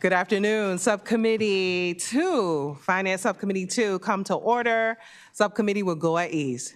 Good afternoon. Subcommittee 2, Finance Subcommittee 2, come to order. Subcommittee will go at ease.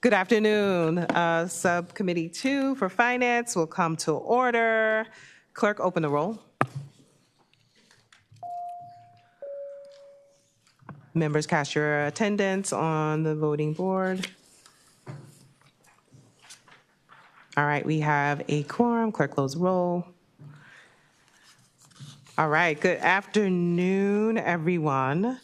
Good afternoon. Subcommittee 2 for Finance will come to order. Clerk, open the roll. Members, cast your attendance on the voting board. All right, we have a quorum. Clerk, close the roll. All right, good afternoon, everyone.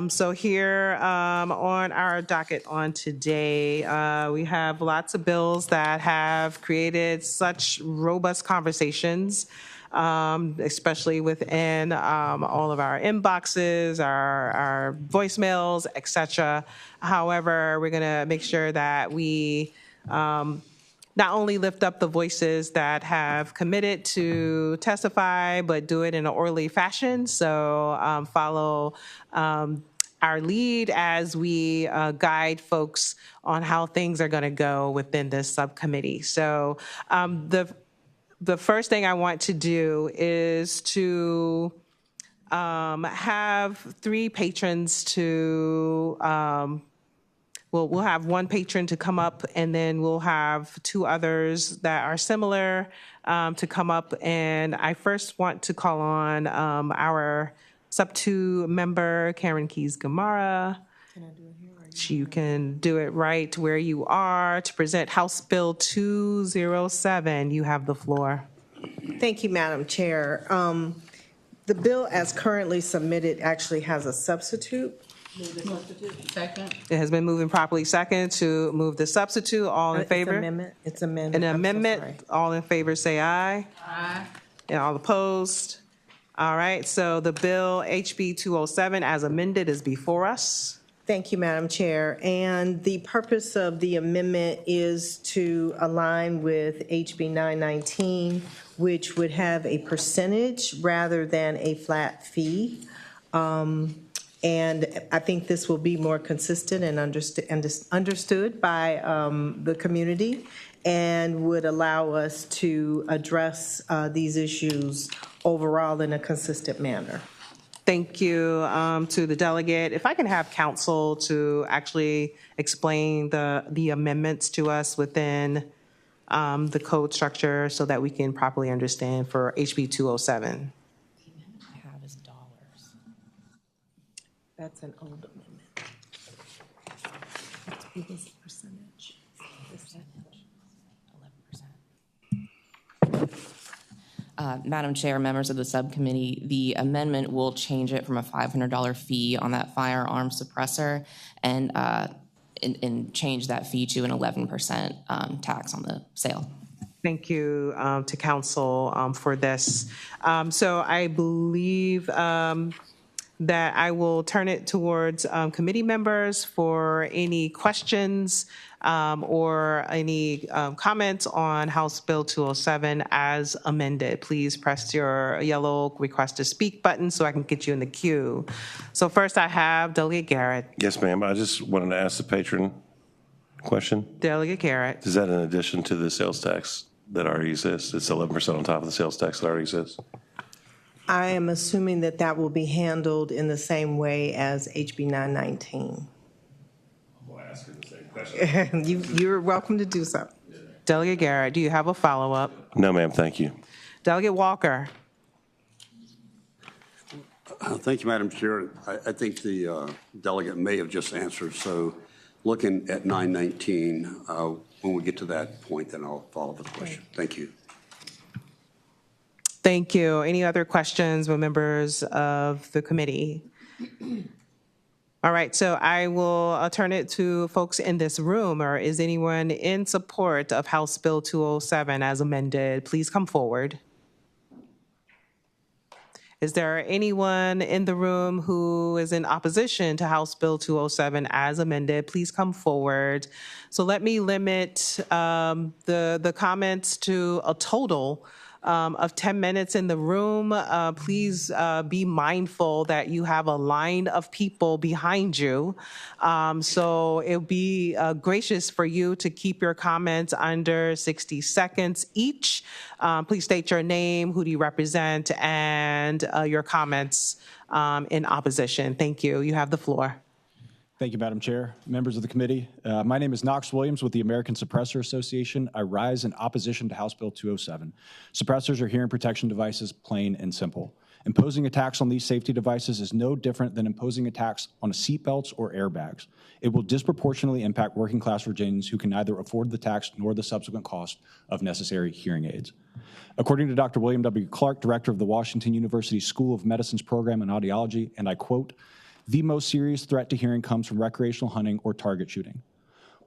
So here on our docket on today, we have lots of bills that have created such robust conversations, especially within all of our inboxes, our voicemails, et cetera. However, we're going to make sure that we not only lift up the voices that have committed to testify, but do it in an orderly fashion. So follow our lead as we guide folks on how things are going to go within this subcommittee. So the first thing I want to do is to have three patrons to we'll have one patron to come up, and then we'll have two others that are similar to come up. And I first want to call on our Sub 2 member, Karen Keys-Gamara. Can I do it here? You can do it right where you are to present House Bill 207. You have the floor. Thank you, Madam Chair. The bill as currently submitted actually has a substitute. Move the substitute. Second. It has been moved and properly second to move the substitute. All in favor? It's amendment. An amendment. All in favor say aye. Aye. And all opposed? All right, so the bill HB 207 as amended is before us. Thank you, Madam Chair. And the purpose of the amendment is to align with HB 919, which would have a percentage rather than a flat fee. And I think this will be more consistent and understood by the community, and would allow us to address these issues overall in a consistent manner. Thank you to the delegate. If I can have council to actually explain the amendments to us within the code structure so that we can properly understand for HB 207. That's an old amendment. It was a percentage. 11%. Madam Chair, members of the subcommittee, the amendment will change it from a $500 fee on that firearm suppressor and change that fee to an 11% tax on the sale. Thank you to council for this. So I believe that I will turn it towards committee members for any questions or any comments on House Bill 207 as amended. Please press your yellow request to speak button so I can get you in the queue. So first I have Delegate Garrett. Yes, ma'am. I just wanted to ask the patron question. Delegate Garrett. Is that in addition to the sales tax that already exists? It's 11% on top of the sales tax that already exists? I am assuming that that will be handled in the same way as HB 919. I'm going to ask her the same question. You're welcome to do so. Delegate Garrett, do you have a follow-up? No, ma'am. Thank you. Delegate Walker. Thank you, Madam Chair. I think the delegate may have just answered. So looking at 919, when we get to that point, then I'll follow with the question. Thank you. Thank you. Any other questions from members of the committee? All right, so I will turn it to folks in this room, or is anyone in support of House Bill 207 as amended? Please come forward. Is there anyone in the room who is in opposition to House Bill 207 as amended? Please come forward. So let me limit the comments to a total of 10 minutes in the room. Please be mindful that you have a line of people behind you. So it would be gracious for you to keep your comments under 60 seconds each. Please state your name, who do you represent, and your comments in opposition. Thank you. You have the floor. Thank you, Madam Chair, members of the committee. My name is Knox Williams with the American Suppressor Association. I rise in opposition to House Bill 207. Suppressors are hearing protection devices, plain and simple. Imposing a tax on these safety devices is no different than imposing a tax on seatbelts or airbags. It will disproportionately impact working-class Virginians who can neither afford the tax nor the subsequent cost of necessary hearing aids. According to Dr. William W. Clark, director of the Washington University School of Medicine's program in audiology, and I quote, "The most serious threat to hearing comes from recreational hunting or target shooting.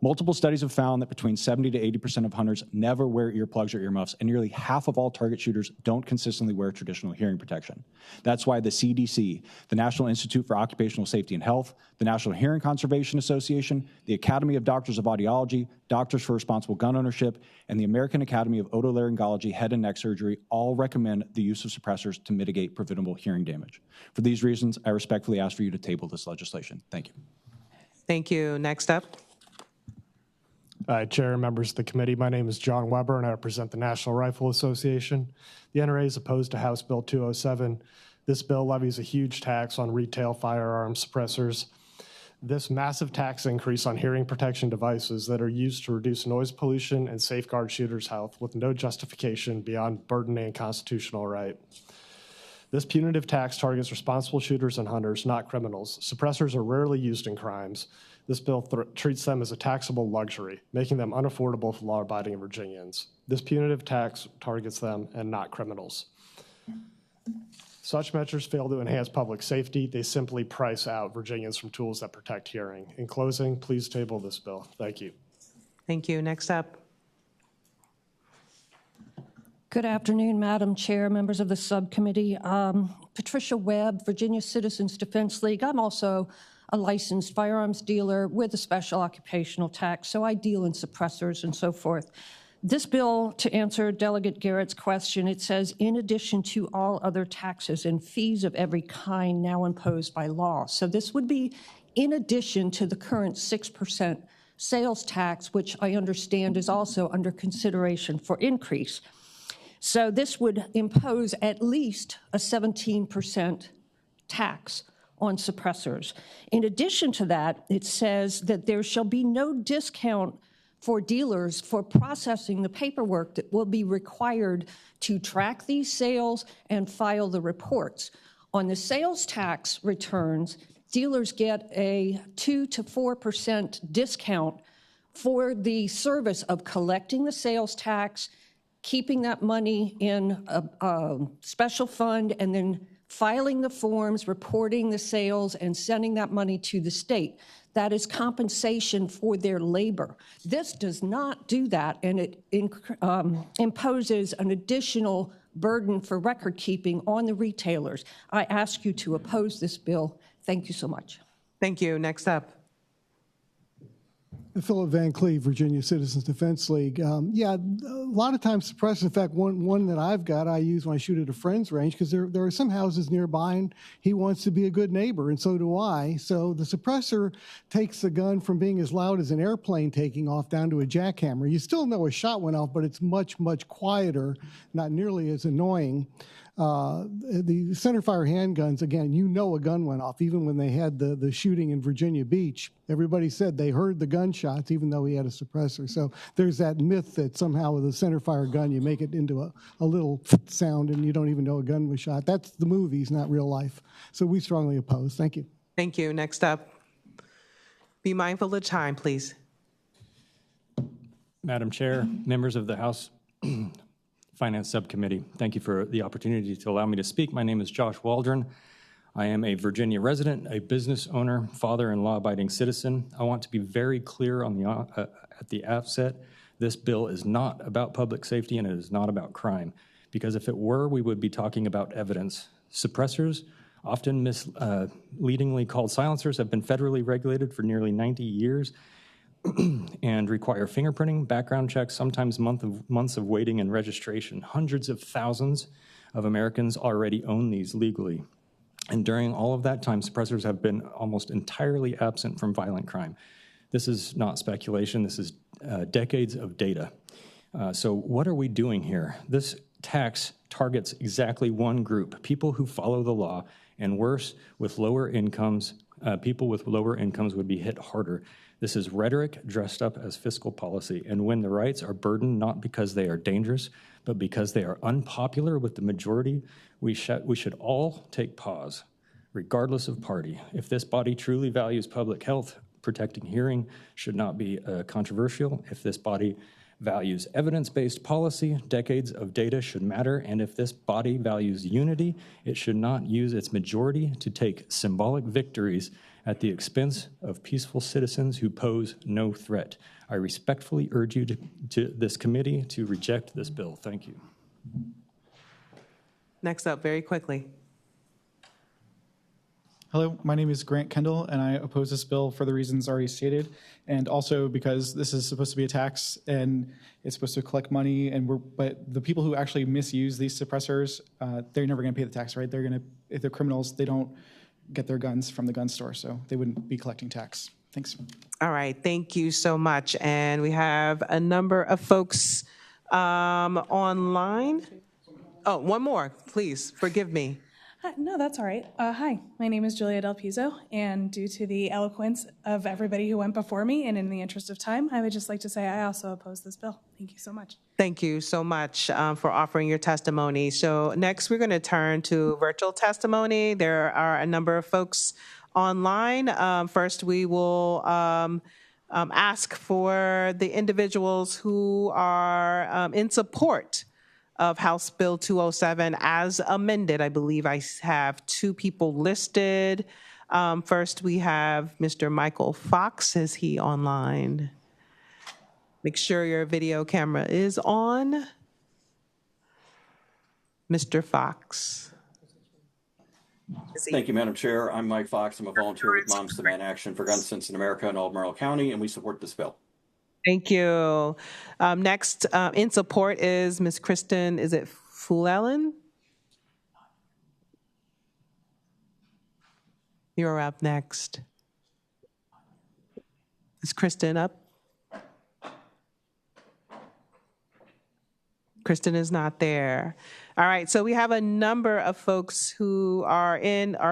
Multiple studies have found that between 70 to 80% of hunters never wear earplugs or earmuffs, and nearly half of all target shooters don't consistently wear traditional hearing protection. That's why the CDC, the National Institute for Occupational Safety and Health, the National Hearing Conservation Association, the Academy of Doctors of Audiology, Doctors for Responsible Gun Ownership, and the American Academy of Otolaryngology Head and Neck Surgery all recommend the use of suppressors to mitigate preventable hearing damage. For these reasons, I respectfully ask for you to table this legislation. Thank you. Thank you. Next up. Chair and members of the committee, my name is John Weber, and I represent the National Rifle Association. The NRA is opposed to House Bill 207. This bill levies a huge tax on retail firearms suppressors. This massive tax increase on hearing protection devices that are used to reduce noise pollution and safeguard shooters' health with no justification beyond burdening a constitutional right. This punitive tax targets responsible shooters and hunters, not criminals. Suppressors are rarely used in crimes. This bill treats them as a taxable luxury, making them unaffordable for law-abiding Virginians. This punitive tax targets them and not criminals. Such measures fail to enhance public safety. They simply price out Virginians from tools that protect hearing. In closing, please table this bill. Thank you. Thank you. Next up. Good afternoon, Madam Chair, members of the subcommittee. Patricia Webb, Virginia Citizens Defense League. I'm also a licensed firearms dealer with a special occupational tax, so I deal in suppressors and so forth. This bill, to answer Delegate Garrett's question, it says, in addition to all other taxes and fees of every kind now imposed by law. So this would be in addition to the current 6% sales tax, which I understand is also under consideration for increase. So this would impose at least a 17% tax on suppressors. In addition to that, it says that there shall be no discount for dealers for processing the paperwork that will be required to track these sales and file the reports. On the sales tax returns, dealers get a 2 to 4% discount for the service of collecting the sales tax, keeping that money in a special fund, and then filing the forms, reporting the sales, and sending that money to the state. That is compensation for their labor. This does not do that, and it imposes an additional burden for record keeping on the retailers. I ask you to oppose this bill. Thank you so much. Thank you. Next up. Philip Van Cleve, Virginia Citizens Defense League. Yeah, a lot of times suppressors, in fact, one that I've got, I use when I shoot at a friend's range because there are some houses nearby and he wants to be a good neighbor, and so do I. So the suppressor takes the gun from being as loud as an airplane taking off down to a jackhammer. You still know a shot went off, but it's much, much quieter, not nearly as annoying. The centerfire handguns, again, you know a gun went off. Even when they had the shooting in Virginia Beach, everybody said they heard the gunshots, even though he had a suppressor. So there's that myth that somehow with a centerfire gun, you make it into a little sound and you don't even know a gun was shot. That's the movies, not real life. So we strongly oppose. Thank you. Thank you. Next up. Be mindful of time, please. Madam Chair, members of the House Finance Subcommittee, thank you for the opportunity to allow me to speak. My name is Josh Waldron. I am a Virginia resident, a business owner, father, and law-abiding citizen. I want to be very clear on at the outset, this bill is not about public safety and it is not about crime, because if it were, we would be talking about evidence. Suppressors, often misleadingly called silencers, have been federally regulated for nearly 90 years and require fingerprinting, background checks, sometimes months of waiting and registration. Hundreds of thousands of Americans already own these legally. And during all of that time, suppressors have been almost entirely absent from violent crime. This is not speculation, this is decades of data. So what are we doing here? This tax targets exactly one group, people who follow the law, and worse, with lower incomes, People with lower incomes would be hit harder. This is rhetoric dressed up as fiscal policy. And when the rights are burdened not because they are dangerous, but because they are unpopular with the majority, we should all take pause, regardless of party. If this body truly values public health, protecting hearing should not be controversial. If this body values evidence-based policy, decades of data should matter. And if this body values unity, it should not use its majority to take symbolic victories at the expense of peaceful citizens who pose no threat. I respectfully urge you to this committee to reject this bill. Thank you. Next up, very quickly. Hello, my name is Grant Kendall, and I oppose this bill for the reasons already stated, and also because this is supposed to be a tax and it's supposed to collect money, but the people who actually misuse these suppressors, they're never going to pay the tax, right? If they're criminals, they don't get their guns from the gun store, so they wouldn't be collecting tax. Thanks. All right, thank you so much. And we have a number of folks online. Oh, one more, please, forgive me. No, that's all right. Hi, my name is Julia Del Pizzo, and due to the eloquence of everybody who went before me, and in the interest of time, I would just like to say I also oppose this bill. Thank you so much. Thank you so much for offering your testimony. So next, we're going to turn to virtual testimony. There are a number of folks online. First, we will ask for the individuals who are in support of House Bill 207 as amended. I believe I have two people listed. First, we have Mr. Michael Fox. Is he online? Make sure your video camera is on. Mr. Fox. Thank you, Madam Chair. I'm Mike Fox. I'm a volunteer with Moms Demand Action for Gun Sense in America in Albemarle County, and we support this bill. Thank you. Next in support is Ms. Kristen, is it Fulellen? You're up next. Is Kristen up? Kristen is not there. All right, so we have a number of folks who are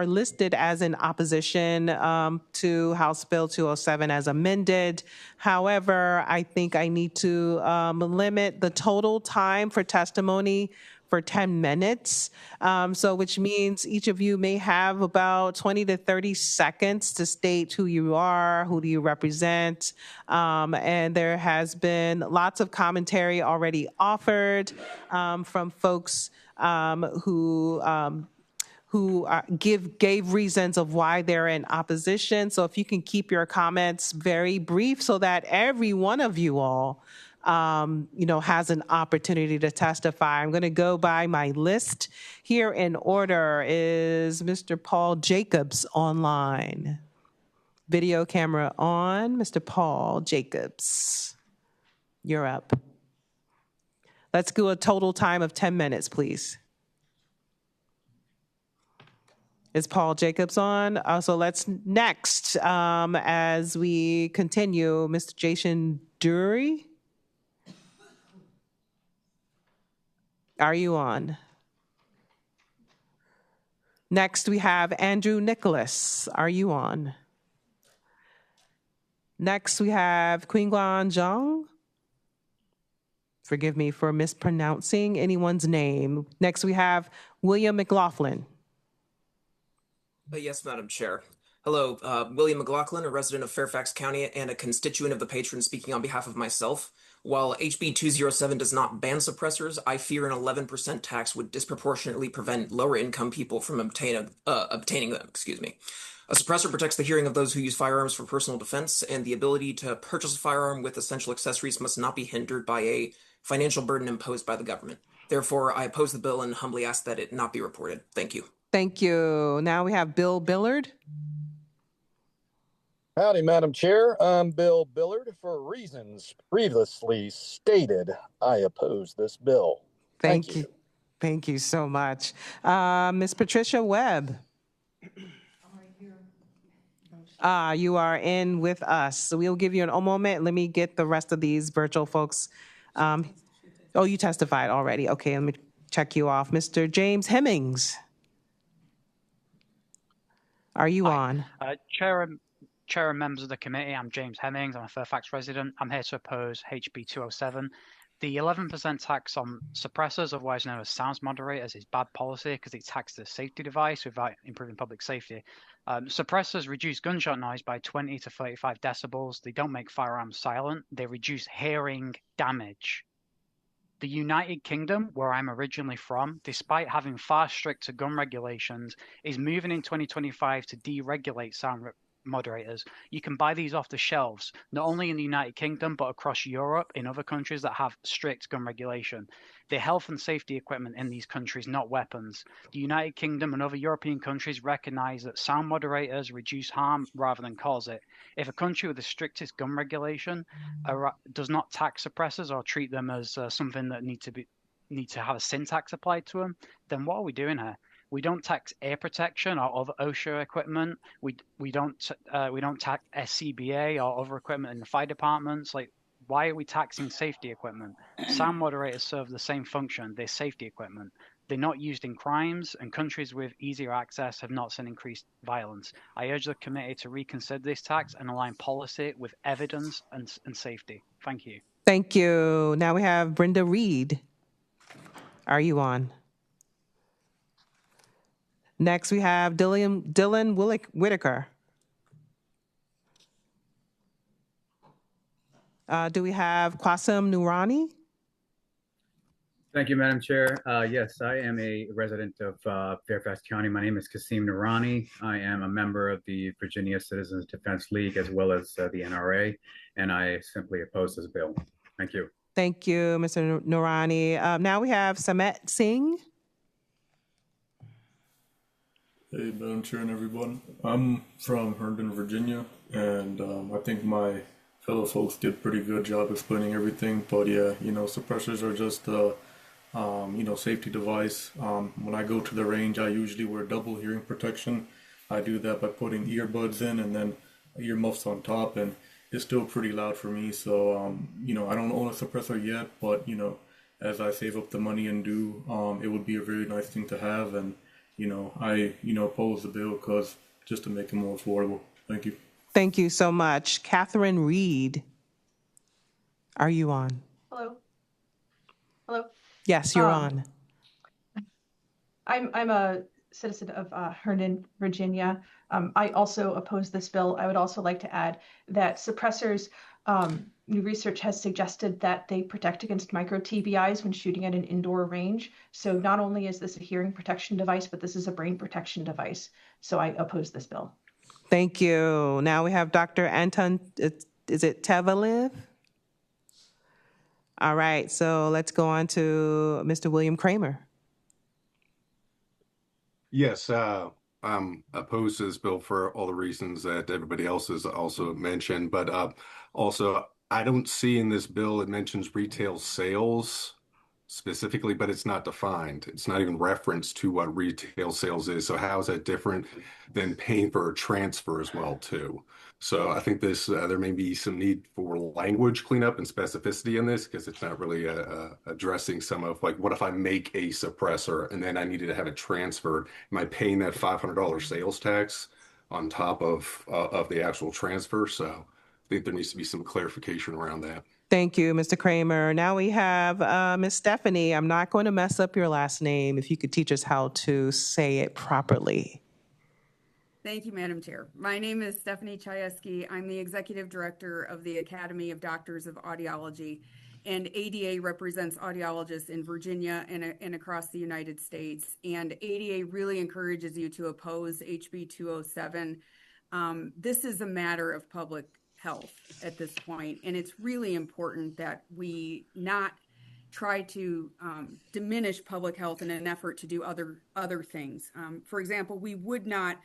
listed as in opposition to House Bill 207 as amended. However, I think I need to limit the total time for testimony for 10 minutes, which means each of you may have about 20 to 30 seconds to state who you are, who do you represent, and there has been lots of commentary already offered from folks who gave reasons of why they're in opposition. So if you can keep your comments very brief so that every one of you all has an opportunity to testify. I'm going to go by my list. Here in order is Mr. Paul Jacobs online. Video camera on. Mr. Paul Jacobs, you're up. Let's do a total time of 10 minutes, please. Is Paul Jacobs on? So let's next, as we continue, Mr. Jason Dury. Are you on? Next, we have Andrew Nicholas. Are you on? Next, we have Qingguan Zhang. Forgive me for mispronouncing anyone's name. Next, we have William McLaughlin. Yes, Madam Chair. Hello, William McLaughlin, a resident of Fairfax County and a constituent of the patron, speaking on behalf of myself. While HB 207 does not ban suppressors, I fear an 11% tax would disproportionately prevent lower-income people from obtaining them. A suppressor protects the hearing of those who use firearms for personal defense, and the ability to purchase a firearm with essential accessories must not be hindered by a financial burden imposed by the government. Therefore, I oppose the bill and humbly ask that it not be reported. Thank you. Thank you. Now we have Bill Billard. Howdy, Madam Chair. I'm Bill Billard. For reasons previously stated, I oppose this bill. Thank you. Thank you so much. Ms. Patricia Webb. You are in with us. So we'll give you a moment. Let me get the rest of these virtual folks. You testified already. Okay, let me check you off. Mr. James Hemmings. Are you on? Chair and members of the committee, I'm James Hemmings. I'm a Fairfax resident. I'm here to oppose HB 207. The 11% tax on suppressors, otherwise known as sounds moderators, is bad policy because it taxes the safety device without improving public safety. Suppressors reduce gunshot noise by 20 to 35 decibels. They don't make firearms silent. They reduce hearing damage. The United Kingdom, where I'm originally from, despite having far stricter gun regulations, is moving in 2025 to deregulate sound moderators. You can buy these off the shelves, not only in the United Kingdom, but across Europe, in other countries that have strict gun regulation. They're health and safety equipment in these countries, not weapons. The United Kingdom and other European countries recognize that sound moderators reduce harm rather than cause it. If a country with the strictest gun regulation does not tax suppressors or treat them as something that need to have a sin tax applied to them, then what are we doing here? We don't tax air protection or other OSHA equipment. We don't tax SCBA or other equipment in the fire departments. Like, why are we taxing safety equipment? Sound moderators serve the same function. They're safety equipment. They're not used in crimes, and countries with easier access have not seen increased violence. I urge the committee to reconsider this tax and align policy with evidence and safety. Thank you. Thank you. Now we have Brenda Reed. Are you on? Next, we have Dylan Whitaker. Do we have Qasim Noorani? Thank you, Madam Chair. Yes, I am a resident of Fairfax County. My name is Qasim Noorani. I am a member of the Virginia Citizens Defense League as well as the NRA, and I simply oppose this bill. Thank you. Thank you, Mr. Noorani. Now we have Samet Singh. Hey, Madam Chair and everyone. I'm from Herndon, Virginia, and I think my fellow folks did a pretty good job explaining everything. But yeah, suppressors are just safety device. When I go to the range, I usually wear double hearing protection. I do that by putting earbuds in and then earmuffs on top, and it's still pretty loud for me. So, I don't own a suppressor yet, but, as I save up the money and do, it would be a very nice thing to have. And, I oppose the bill because just to make it more affordable. Thank you. Thank you so much. Catherine Reed, are you on? Hello. Hello. Yes, you're on. I'm a citizen of Herndon, Virginia. I also oppose this bill. I would also like to add that suppressors, new research has suggested that they protect against micro TBIs when shooting at an indoor range. So not only is this a hearing protection device, but this is a brain protection device. So I oppose this bill. Thank you. Now we have Dr. Anton, is it Tevaliv? All right, so let's go on to Mr. William Kramer. Yes, I'm opposed to this bill for all the reasons that everybody else has also mentioned, but also I don't see in this bill it mentions retail sales specifically, but it's not defined. It's not even referenced to what retail sales is. So how is that different than paying for a transfer as well too? So I think this there may be some need for language cleanup and specificity in this because it's not really addressing some of like, what if I make a suppressor and then I needed to have it transferred? Am I paying that $500 sales tax on top of the actual transfer? So I think there needs to be some clarification around that. Thank you, Mr. Kramer. Now we have Ms. Stephanie. I'm not going to mess up your last name. If you could teach us how to say it properly. Thank you, Madam Chair. My name is Stephanie Chayeski. I'm the Executive Director of the Academy of Doctors of Audiology, and ADA represents audiologists in Virginia and across the United States. And ADA really encourages you to oppose HB 207. This is a matter of public health at this point, and it's really important that we not try to diminish public health in an effort to do other things. For example, we would not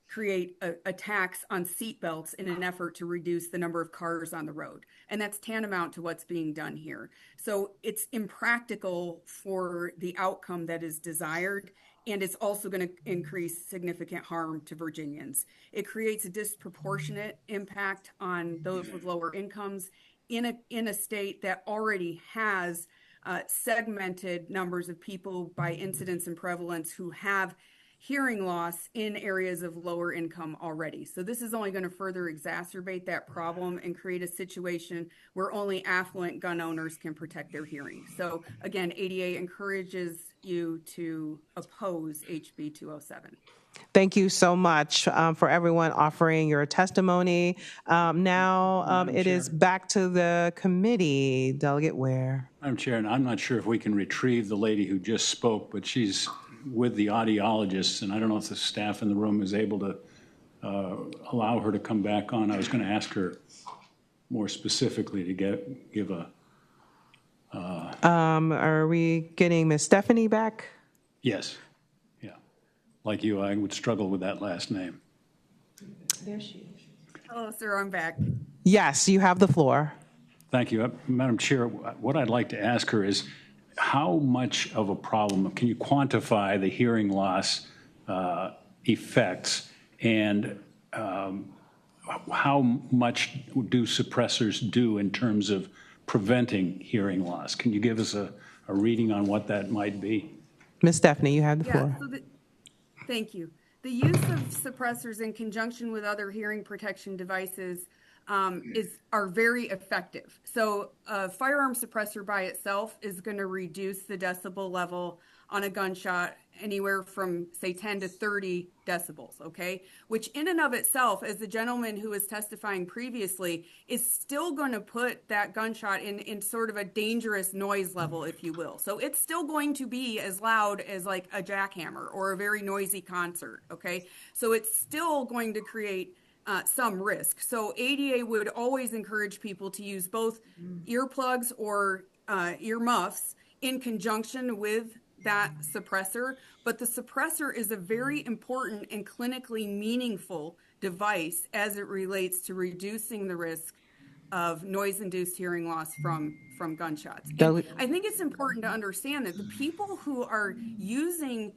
create a tax on seatbelts in an effort to reduce the number of cars on the road. And that's tantamount to what's being done here. So it's impractical for the outcome that is desired, and it's also going to increase significant harm to Virginians. It creates a disproportionate impact on those with lower incomes in a state that already has segmented numbers of people by incidence and prevalence who have hearing loss in areas of lower income already. So this is only going to further exacerbate that problem and create a situation where only affluent gun owners can protect their hearing. So again, ADA encourages you to oppose HB 207. Thank you so much for everyone offering your testimony. Now it is back to the committee. Delegate Ware. Madam Chair, and I'm not sure if we can retrieve the lady who just spoke, but she's with the audiologists, and I don't know if the staff in the room is able to allow her to come back on. I was going to ask her more specifically to give a... Are we getting Ms. Stephanie back? Yes. Yeah. Like you, I would struggle with that last name. There she is. Hello, sir. I'm back. Yes, you have the floor. Thank you. Madam Chair, what I'd like to ask her is how much of a problem, can you quantify the hearing loss effects, and how much do suppressors do in terms of preventing hearing loss? Can you give us a reading on what that might be? Ms. Stephanie, you have the floor. So thank you. The use of suppressors in conjunction with other hearing protection devices are very effective. So a firearm suppressor by itself is going to reduce the decibel level on a gunshot anywhere from, say, 10 to 30 decibels, okay? Which in and of itself, as the gentleman who was testifying previously, is still going to put that gunshot in sort of a dangerous noise level, if you will. So it's still going to be as loud as like a jackhammer or a very noisy concert, okay? So it's still going to create some risk. So ADA would always encourage people to use both earplugs or earmuffs in conjunction with that suppressor, but the suppressor is a very important and clinically meaningful device as it relates to reducing the risk of noise-induced hearing loss from gunshots. And I think it's important to understand that the people who are using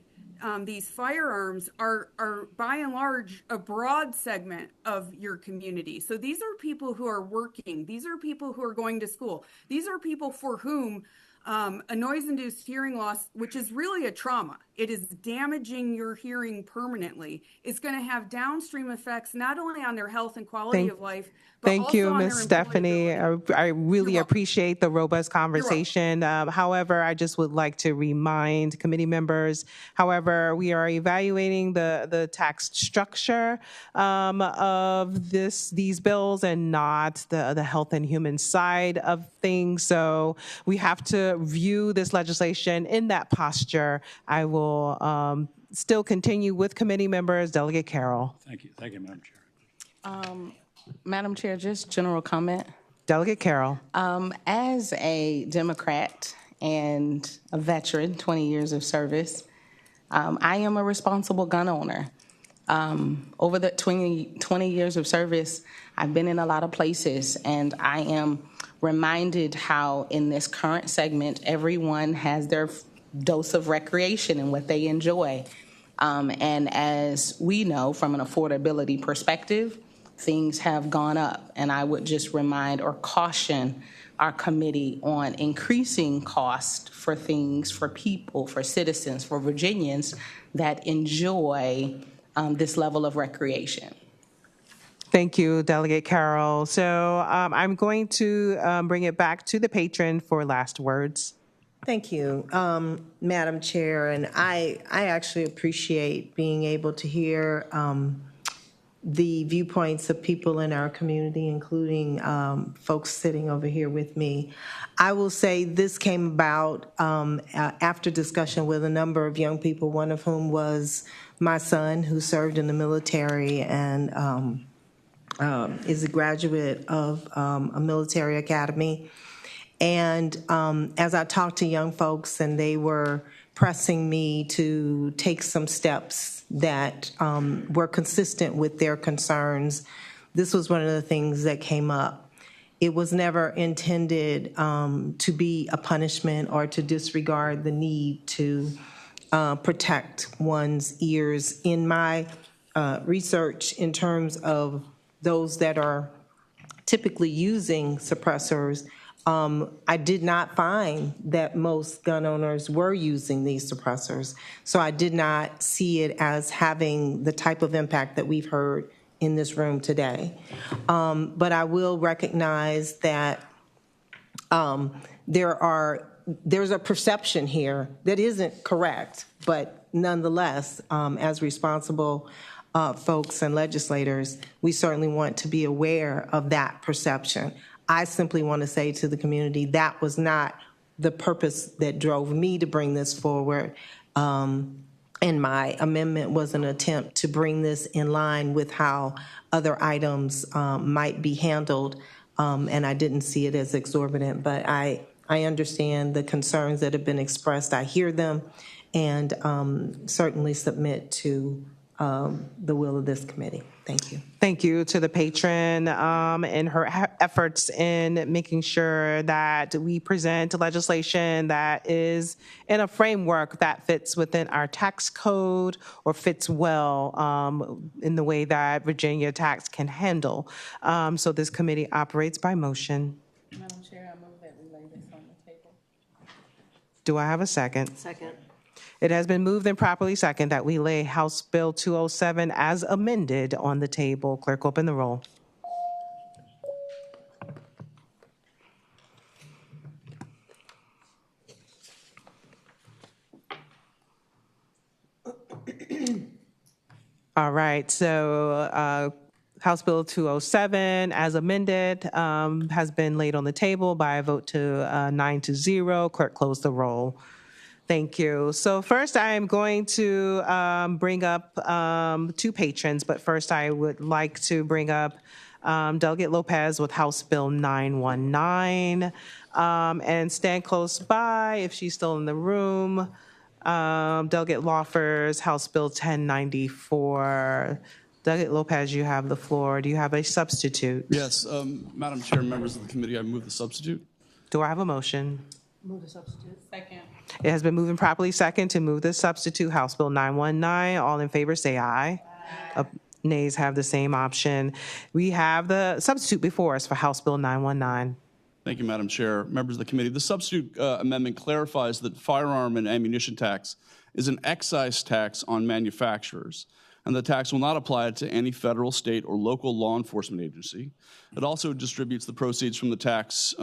these firearms are by and large a broad segment of your community. So these are people who are working. These are people who are going to school. These are people for whom a noise-induced hearing loss, which is really a trauma, it is damaging your hearing permanently. It's going to have downstream effects not only on their health and quality of life, but Thank also you, on Ms. their Stephanie. I really appreciate the robust conversation. However, I just would like to remind committee members, however, we are evaluating the tax structure of these bills and not the health and human side of things. So we have to view this legislation in that posture. I will still continue with committee members. Delegate Carroll. Thank you, Madam Chair. Madam Chair, just general comment. Delegate Carroll. As a Democrat and a veteran, 20 years of service, I am a responsible gun owner. Over the 20 years of service, I've been in a lot of places, and I am reminded how in this current segment, everyone has their dose of recreation and what they enjoy. And as we know from an affordability perspective, things have gone up. And I would just remind or caution our committee on increasing cost for things, for people, for citizens, for Virginians that enjoy this level of recreation. Thank you, Delegate Carroll. So I'm going to bring it back to the patron for last words. Thank you, Madam Chair. And I actually appreciate being able to hear the viewpoints of people in our community, including folks sitting over here with me. I will say this came about after discussion with a number of young people, one of whom was my son, who served in the military and is a graduate of a military academy. And as I talked to young folks, and they were pressing me to take some steps that were consistent with their concerns, this was one of the things that came up. It was never intended to be a punishment or to disregard the need to protect one's ears. In my research, in terms of those that are typically using suppressors, I did not find that most gun owners were using these suppressors. So I did not see it as having the type of impact that we've heard in this room today. But I will recognize that there's a perception here that isn't correct, but nonetheless, as responsible folks and legislators, we certainly want to be aware of that perception. I simply want to say to the community that was not the purpose that drove me to bring this forward. And my amendment was an attempt to bring this in line with how other items might be handled. And I didn't see it as exorbitant, but I understand the concerns that have been expressed. I hear them and certainly submit to the will of this committee. Thank you. Thank you to the patron and her efforts in making sure that we present legislation that is in a framework that fits within our tax code or fits well in the way that Virginia tax can handle. So this committee operates by motion. Madam Chair, I move that we lay this on the table. Do I have a second? Second. It has been moved and properly second that we lay House Bill 207 as amended on the table. Clerk, open the roll. All right, so House Bill 207 as amended has been laid on the table by a vote to 9-0. Clerk, close the roll. Thank you. So first I am going to bring up two patrons, but first I would like to bring up Delegate Lopez with House Bill 919 and stand close by if she's still in the room. Delegate Lawfers, House Bill 1094. Delegate Lopez, you have the floor. Do you have a substitute? Yes, Madam Chair, members of the committee, I move the substitute. Do I have a motion? Move the substitute. Second. It has been moved and properly second to move the substitute House Bill 919. All in favor say aye. Nays have the same option. We have the substitute before us for House Bill 919. Thank you, Madam Chair. Members of the committee, the substitute amendment clarifies that firearm and ammunition tax is an excise tax on manufacturers, and the tax will not apply to any federal, state, or local law enforcement agency. It also distributes the proceeds from the tax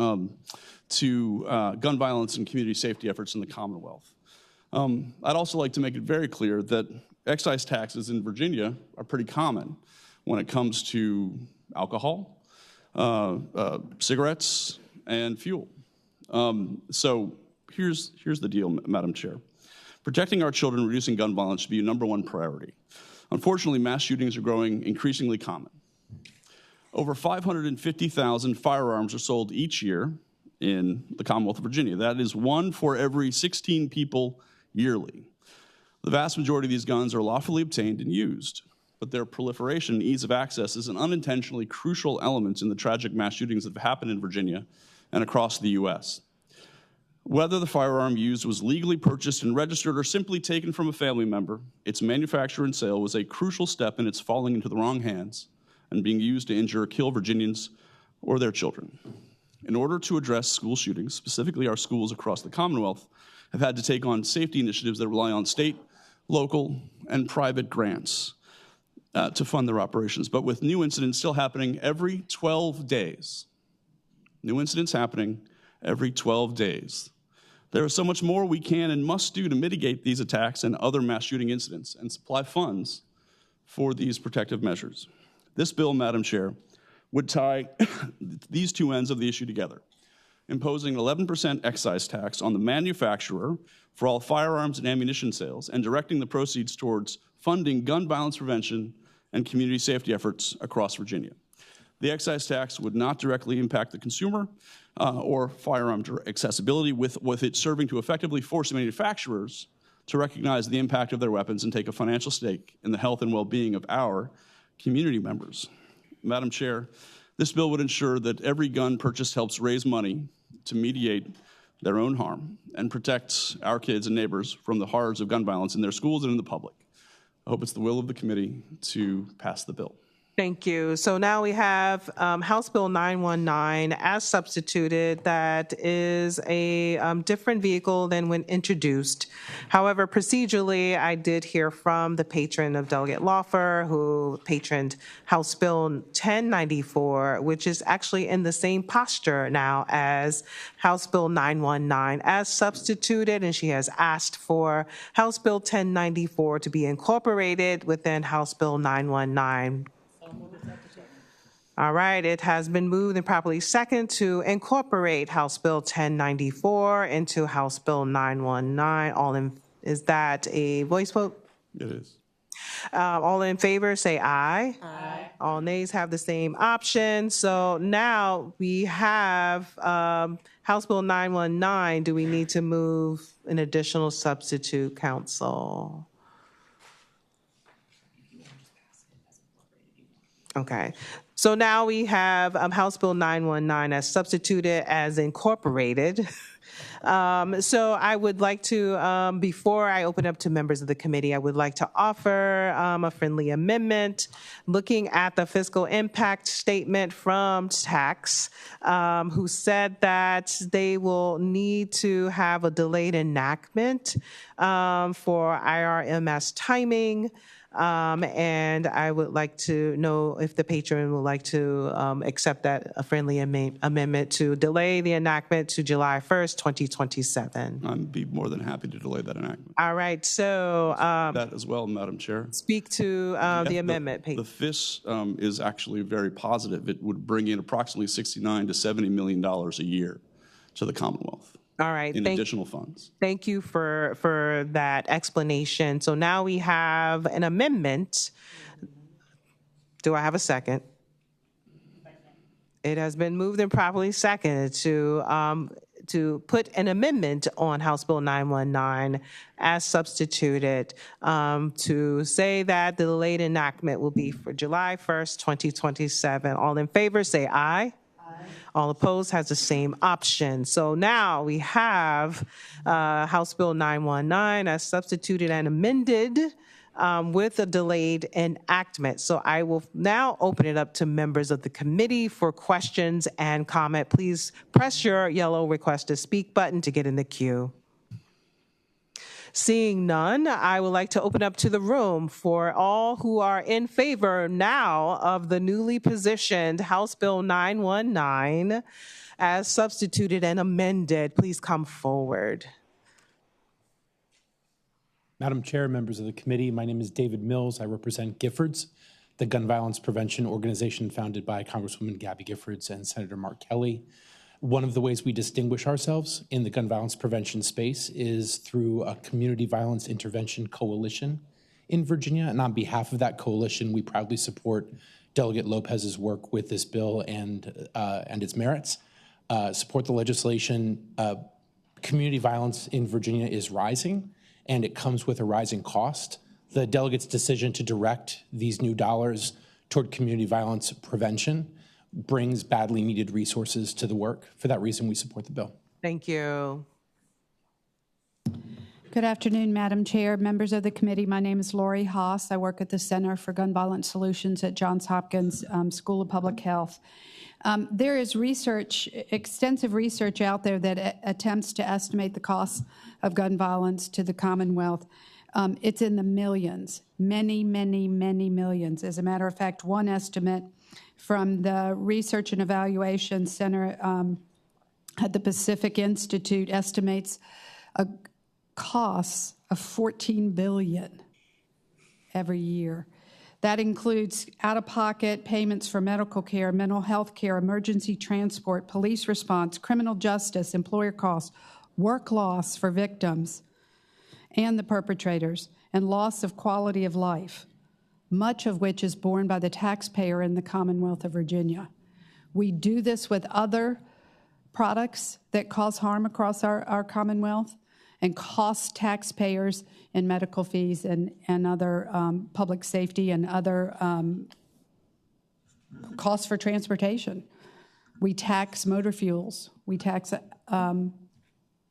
to gun violence and community safety efforts in the Commonwealth. I'd also like to make it very clear that excise taxes in Virginia are pretty common when it comes to alcohol, cigarettes, and fuel. So here's the deal, Madam Chair. Protecting our children and reducing gun violence should be a #1 priority. Unfortunately, mass shootings are growing increasingly common. Over 550,000 firearms are sold each year in the Commonwealth of Virginia. That is 1 for every 16 people yearly. The vast majority of these guns are lawfully obtained and used, but their proliferation and ease of access is an unintentionally crucial element in the tragic mass shootings that have happened in Virginia and across the U.S. Whether the firearm used was legally purchased and registered or simply taken from a family member, its manufacture and sale was a crucial step in its falling into the wrong hands and being used to injure or kill Virginians or their children. In order to address school shootings, specifically our schools across the Commonwealth have had to take on safety initiatives that rely on state, local, and private grants to fund their operations. But with new incidents still happening every 12 days, new incidents happening every 12 days, there is so much more we can and must do to mitigate these attacks and other mass shooting incidents and supply funds for these protective measures. This bill, Madam Chair, would tie these two ends of the issue together, imposing an 11% excise tax on the manufacturer for all firearms and ammunition sales and directing the proceeds towards funding gun violence prevention and community safety efforts across Virginia. The excise tax would not directly impact the consumer or firearm accessibility, with it serving to effectively force manufacturers to recognize the impact of their weapons and take a financial stake in the health and well-being of our community members. Madam Chair, this bill would ensure that every gun purchased helps raise money to mediate their own harm and protect our kids and neighbors from the horrors of gun violence in their schools and in the public. I hope it's the will of the committee to pass the bill. Thank you. So now we have House Bill 919 as substituted. That is a different vehicle than when introduced. However, procedurally, I did hear from the patron of Delegate Lawfer, who patroned House Bill 1094, which is actually in the same posture now as House Bill 919 as substituted, and she has asked for House Bill 1094 to be incorporated within House Bill 919. All right, it has been moved and properly seconded to incorporate House Bill 1094 into House Bill 919. Is that a voice vote? It is. All in favor, say aye. Aye. All nays have the same option. So now we have House Bill 919. Do we need to move an additional substitute, council? Okay. So now we have House Bill 919 as substituted as incorporated. So I would like to, before I open up to members of the committee, I would like to offer a friendly amendment looking at the fiscal impact statement from TAX, who said that they will need to have a delayed enactment for IRMS timing. And I would like to know if the patron would like to accept that a friendly amendment to delay the enactment to July 1st, 2027. I'd be more than happy to delay that enactment. All right, so That as well, Madam Chair. speak to the amendment, The FIS is actually very positive. It would bring in approximately $69 to $70 million a year to the Commonwealth. All right. In additional funds. Thank you for that explanation. So now we have an amendment. Do I have a second? It has been moved and properly seconded to put an amendment on House Bill 919 as substituted to say that the delayed enactment will be for July 1st, 2027. All in favor, say aye. All opposed has the same option. So now we have House Bill 919 as substituted and amended with a delayed enactment. So I will now open it up to members of the committee for questions and comment. Please press your yellow request to speak button to get in the queue. Seeing none, I would like to open up to the room for all who are in favor now of the newly positioned House Bill 919 as substituted and amended. Please come forward. Madam Chair, members of the committee, my name is David Mills. I represent Giffords, the gun violence prevention organization founded by Congresswoman Gabby Giffords and Senator Mark Kelly. One of the ways we distinguish ourselves in the gun violence prevention space is through a community violence intervention coalition in Virginia. And on behalf of that coalition, we proudly support Delegate Lopez's work with this bill and its merits. Support the legislation. Community violence in Virginia is rising, and it comes with a rising cost. The delegate's decision to direct these new dollars toward community violence prevention brings badly needed resources to the work. For that reason, we support the bill. Thank you. Good afternoon, Madam Chair, members of the committee. My name is Lori Haas. I work at the Center for Gun Violence Solutions at Johns Hopkins School of Public Health. There is research, extensive research out there that attempts to estimate the costs of gun violence to the Commonwealth. It's in the millions, many, many, many millions. As a matter of fact, one estimate from the Research and Evaluation Center at the Pacific Institute estimates a cost of $14 billion every year. That includes out-of-pocket payments for medical care, mental health care, emergency transport, police response, criminal justice, employer costs, work loss for victims and the perpetrators, and loss of quality of life, much of which is borne by the taxpayer in the Commonwealth of Virginia. We do this with other products that cause harm across our Commonwealth and cost taxpayers in medical fees and other public safety and other costs for transportation. We tax motor fuels. We tax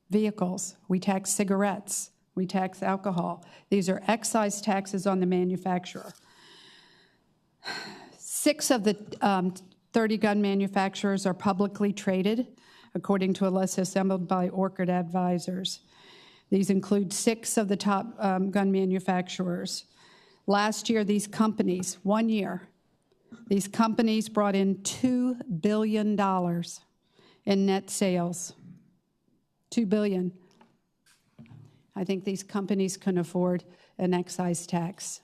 vehicles. We tax cigarettes. We tax alcohol. These are excise taxes on the manufacturer. 6 of the 30 gun manufacturers are publicly traded, according to a list assembled by Orchid Advisors. These include 6 of the top gun manufacturers. Last year, these companies, 1 year, these companies brought in $2 billion in net sales. $2 billion. I think these companies can afford an excise tax.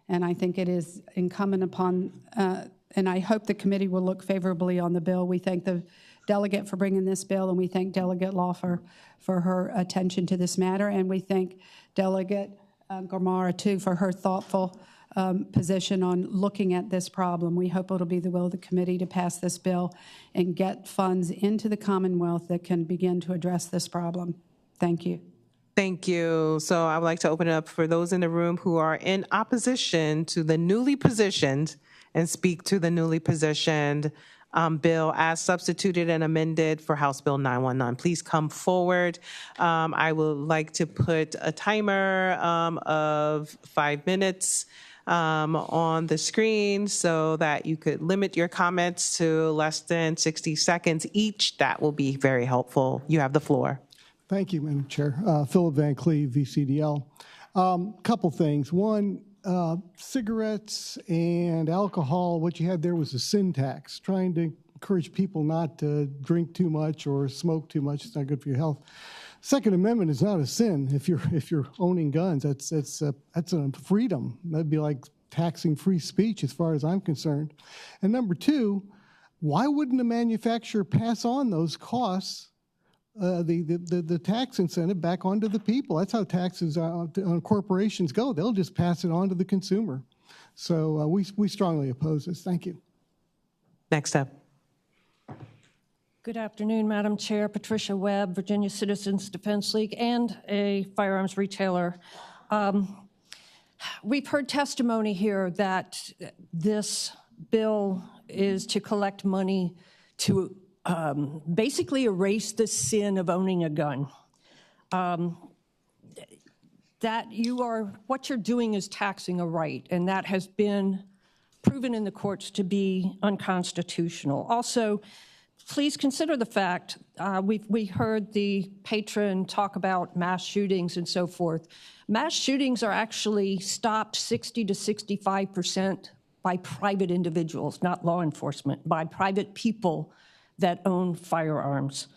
And I think it is incumbent upon, and I hope the committee will look favorably on the bill. We thank the delegate for bringing this bill, and we thank Delegate Law for her attention to this matter, and we thank Delegate Gormara, too, for her thoughtful position on looking at this problem. We hope it'll be the will of the committee to pass this bill and get funds into the Commonwealth that can begin to address this problem. Thank you. Thank you. So I would like to open it up for those in the room who are in opposition to the newly positioned and speak to the newly positioned bill as substituted and amended for House Bill 919. Please come forward. I would like to put a timer of 5 minutes on the screen so that you could limit your comments to less than 60 seconds each. That will be very helpful. You have the floor. Thank you, Madam Chair. Philip Van Cleve, VCDL. Couple things. One, cigarettes and alcohol, what you had there was a sin tax, trying to encourage people not to drink too much or smoke too much. It's not good for your health. Second Amendment is not a sin. If you're owning guns, that's a freedom. That'd be like taxing free speech as far as I'm concerned. And number two, why wouldn't a manufacturer pass on those costs, the tax incentive back onto the people? That's how taxes on corporations go. They'll just pass it on to the consumer. So we strongly oppose this. Thank you. Next up. Good afternoon, Madam Chair. Patricia Webb, Virginia Citizens Defense League, and a firearms retailer. We've heard testimony here that this bill is to collect money to basically erase the sin of owning a gun. That what you're doing is taxing a right, and that has been proven in the courts to be unconstitutional. Also, please consider the fact, we heard the patron talk about mass shootings and so forth. Mass shootings are actually stopped 60 to 65% by private individuals, not law enforcement, by private people that own firearms.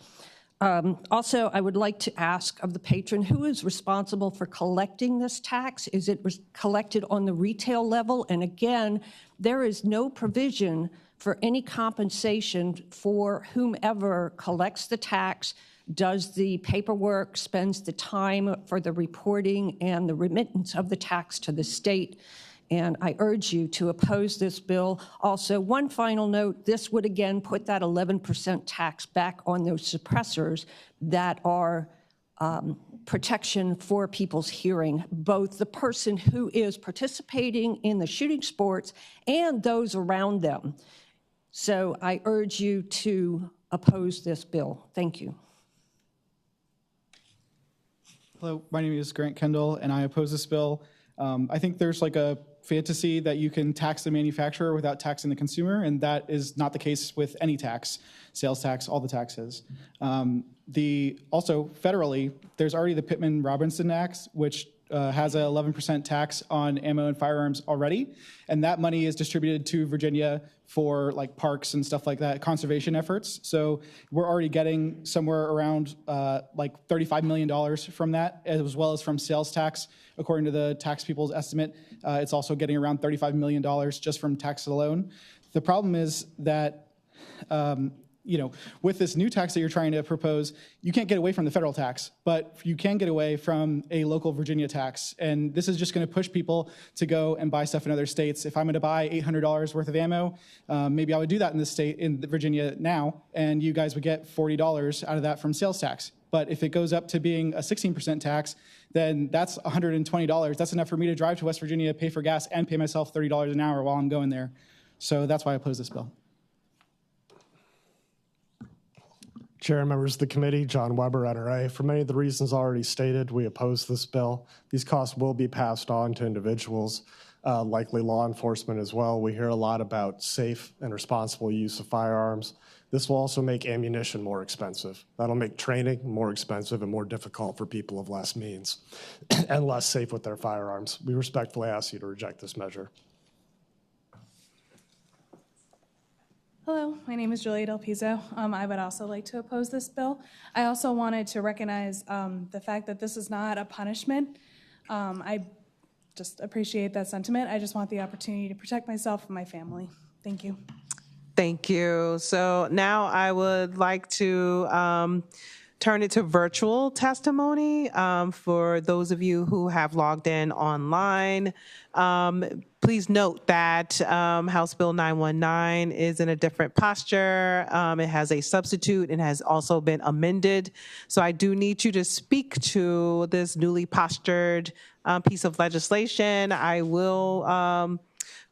Also, I would like to ask of the patron, who is responsible for collecting this tax? Is it collected on the retail level? And again, there is no provision for any compensation for whomever collects the tax, does the paperwork, spends the time for the reporting and the remittance of the tax to the state. And I urge you to oppose this bill. Also, one final note, this would again put that 11% tax back on those suppressors that are protection for people's hearing, both the person who is participating in the shooting sports and those around them. So I urge you to oppose this bill. Thank you. Hello, my name is Grant Kendall, and I oppose this bill. I think there's like a fantasy that you can tax the manufacturer without taxing the consumer, and that is not the case with any tax, sales tax, all the taxes. Also, federally, there's already the Pittman-Robertson Act, which has an 11% tax on ammo and firearms already, and that money is distributed to Virginia for like parks and stuff like that, conservation efforts. So we're already getting somewhere around like $35 million from that, as well as from sales tax. According to the tax people's estimate, it's also getting around $35 million just from tax alone. The problem is that with this new tax that you're trying to propose, you can't get away from the federal tax, but you can get away from a local Virginia tax. And this is just going to push people to go and buy stuff in other states. If I'm going to buy $800 worth of ammo, maybe I would do that in Virginia now, and you guys would get $40 out of that from sales tax. But if it goes up to being a 16% tax, then that's $120. That's enough for me to drive to West Virginia, pay for gas, and pay myself $30 an hour while I'm going there. So that's why I oppose this bill. Chair and members of the committee, John Weber, NRA. For many of the reasons already stated, we oppose this bill. These costs will be passed on to individuals. likely law enforcement as well. We hear a lot about safe and responsible use of firearms. This will also make ammunition more expensive. That'll make training more expensive and more difficult for people of less means and less safe with their firearms. We respectfully ask you to reject this measure. Hello, my name is Julia Del Piso. I would also like to oppose this bill. I also wanted to recognize the fact that this is not a punishment. I just appreciate that sentiment. I just want the opportunity to protect myself and my family. Thank you. Thank you. So now I would like to turn it to virtual testimony for those of you who have logged in online. Please note that House Bill 919 is in a different posture. It has a substitute and has also been amended. So I do need you to speak to this newly postured piece of legislation. I will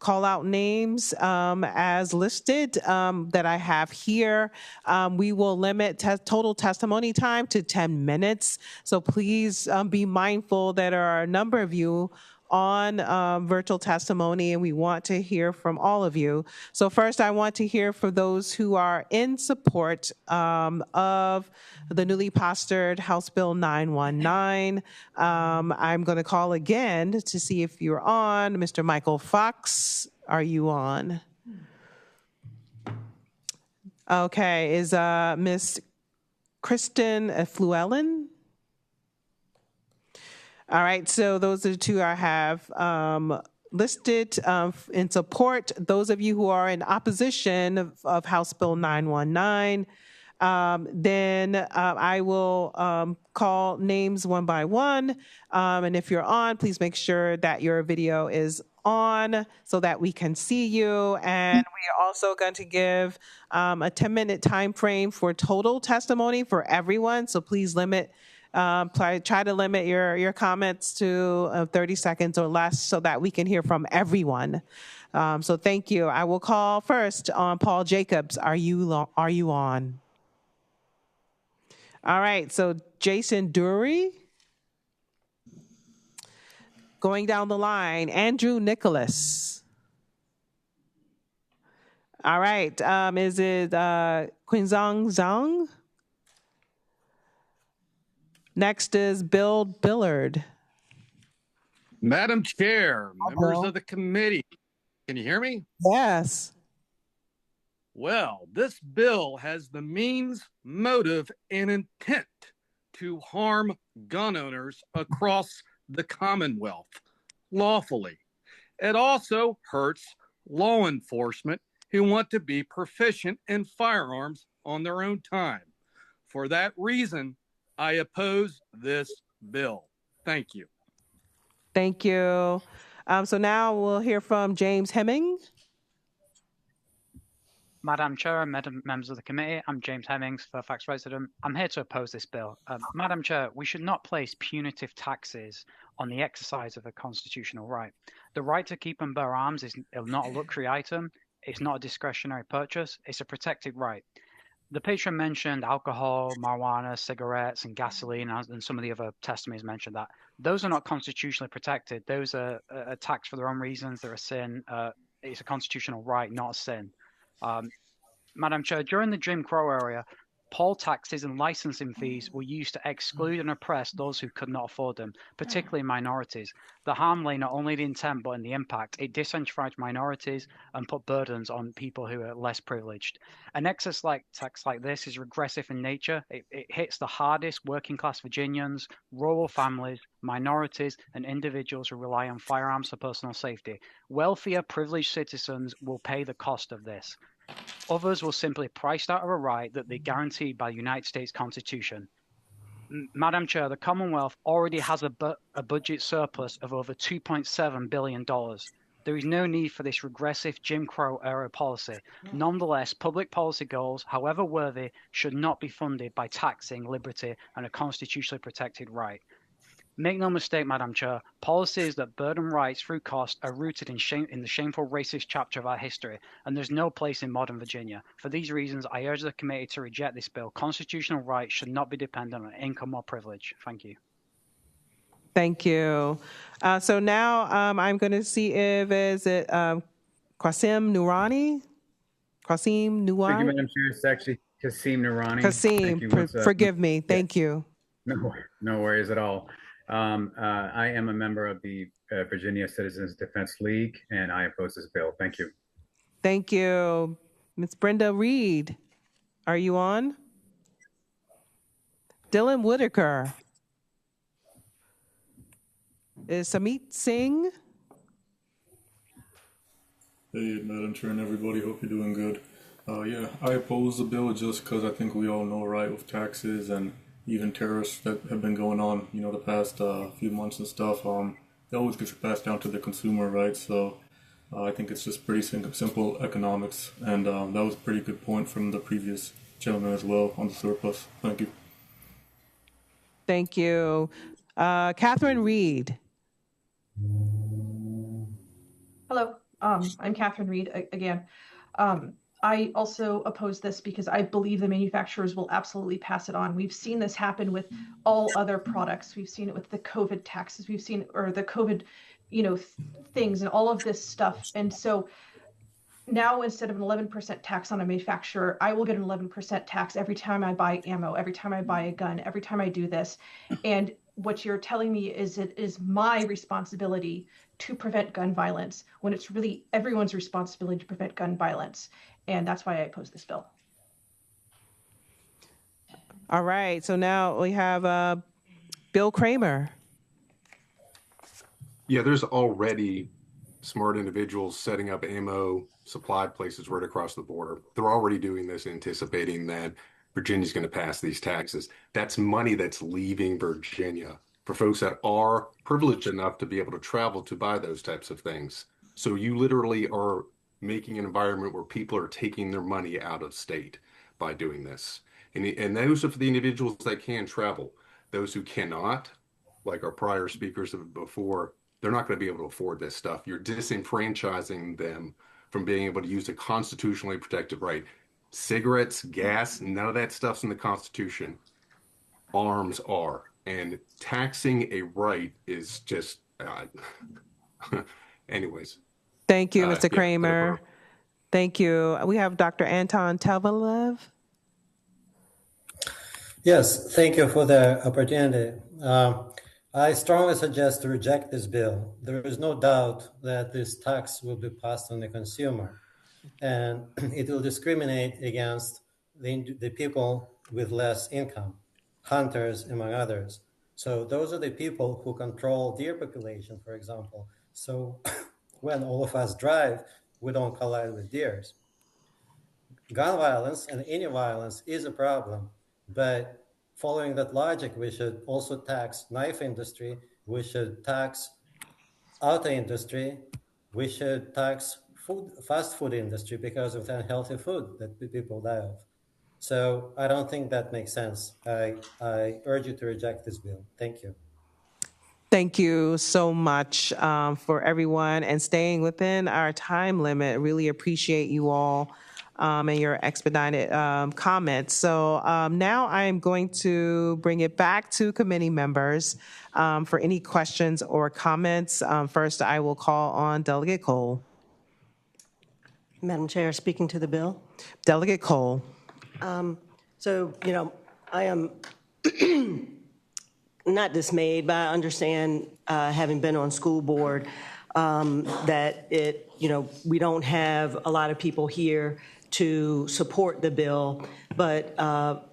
call out names as listed that I have here. We will limit total testimony time to 10 minutes. So please be mindful that there are a number of you on virtual testimony, and we want to hear from all of you. So first, I want to hear from those who are in support of the newly postured House Bill 919. I'm going to call again to see if you're on. Mr. Michael Fox, are you on? Okay, is Ms. Kristen Fluellen? All right, so those are the two I have listed in support. Those of you who are in opposition of House Bill 919, then I will call names one by one. And if you're on, please make sure that your video is on so that we can see you. And we are also going to give a 10-minute time frame for total testimony for everyone. So please try to limit your comments to 30 seconds or less so that we can hear from everyone. So thank you. I will call first on Paul Jacobs. Are you on? All right, so Jason Dury. Going down the line, Andrew Nicholas. All right, is it Quinzong Zhang? Next is Bill Billard. Madam Chair, members of the committee, can you hear me? Yes. Well, this bill has the means, motive, and intent to harm gun owners across the Commonwealth lawfully. It also hurts law enforcement who want to be proficient in firearms on their own time. For that reason, I oppose this bill. Thank you. Thank you. So now we'll hear from James Hemming. Madam Chair and members of the committee, I'm James Hemmings, Fairfax resident. I'm here to oppose this bill. Madam Chair, we should not place punitive taxes on the exercise of a constitutional right. The right to keep and bear arms is not a luxury item. It's not a discretionary purchase. It's a protected right. The patron mentioned alcohol, marijuana, cigarettes, and gasoline, and some of the other testimonies mentioned that. Those are not constitutionally protected. Those are taxed for their own reasons. They're a sin. It's a constitutional right, not a sin. Madam Chair, during the Jim Crow era, poll taxes and licensing fees were used to exclude and oppress those who could not afford them, particularly minorities. The harm lay not only in the intent but in the impact. It disenfranchised minorities and put burdens on people who are less privileged. An excess tax like this is regressive in nature. It hits the hardest working class Virginians, rural families, minorities, and individuals who rely on firearms for personal safety. Wealthier, privileged citizens will pay the cost of this. Others will simply priced out of a right that they guaranteed by the United States Constitution. Madam Chair, the Commonwealth already has a budget surplus of over $2.7 billion. There is no need for this regressive Jim Crow era policy. Nonetheless, public policy goals, however worthy, should not be funded by taxing liberty and a constitutionally protected right. Make no mistake, Madam Chair, policies that burden rights through cost are rooted in the shameful racist chapter of our history, and there's no place in modern Virginia. For these reasons, I urge the committee to reject this bill. Constitutional rights should not be dependent on income or privilege. Thank you. Thank you. So now I'm going to see if is it Qasim Noorani? Qasim Thank you, Noorani? Madam Chair. It's actually Kasim Noorani. Thank you. Qasim, forgive me. Thank you. No worries at all. I am a member of the Virginia Citizens Defense League, and I oppose this bill. Thank you. Thank you. Ms. Brenda Reed, are you on? Dylan Whitaker. Is Samit Singh? Hey, Madam Chair and everybody, hope you're doing good. Yeah, I oppose the bill just because I think we all know, right, with taxes and even tariffs that have been going on, the past few months and stuff, it always gets passed down to the consumer, right? So I think it's just pretty simple economics, and that was a pretty good point from the previous gentleman as well on the surplus. Thank you. Thank you. Catherine Reed. Hello, I'm Catherine Reed again. I also oppose this because I believe the manufacturers will absolutely pass it on. We've seen this happen with all other products. We've seen it with the COVID taxes. We've seen, or the COVID, things and all of this stuff. And so now instead of an 11% tax on a manufacturer, I will get an 11% tax every time I buy ammo, every time I buy a gun, every time I do this. And what you're telling me is it is my responsibility to prevent gun violence when it's really everyone's responsibility to prevent gun violence. And that's why I oppose this bill. All right, so now we have Bill Kramer. Yeah, there's already smart individuals setting up ammo supply places right across the border. They're already doing this, anticipating that Virginia's going to pass these taxes. That's money that's leaving Virginia for folks that are privileged enough to be able to travel to buy those types of things. So you literally are making an environment where people are taking their money out of state by doing this. And those are for the individuals that can travel. Those who cannot, like our prior speakers before, they're not going to be able to afford this stuff. You're disenfranchising them from being able to use a constitutionally protected right. Cigarettes, gas, none of that stuff's in the Constitution. Arms are. And taxing a right is just, anyways. Thank you, Mr. Kramer. Thank you. We have Dr. Anton Tevelev. Yes, thank you for the opportunity. I strongly suggest to reject this bill. There is no doubt that this tax will be passed on the consumer, and it will discriminate against the people with less income, hunters, among others. So those are the people who control deer population, for example. So when all of us drive, we don't collide with deers. Gun violence and any violence is a problem, but following that logic, we should also tax knife industry, we should tax auto industry, we should tax fast food industry because of the unhealthy food that people die of. So I don't think that makes sense. I urge you to reject this bill. Thank you. Thank you so much for everyone and staying within our time limit. Really appreciate you all and your expedited comments. So now I am going to bring it back to committee members for any questions or comments. First, I will call on Delegate Cole. Madam Chair, speaking to the bill. Delegate Cole. I am not dismayed, but I understand, having been on school board, that we don't have a lot of people here to support the bill. But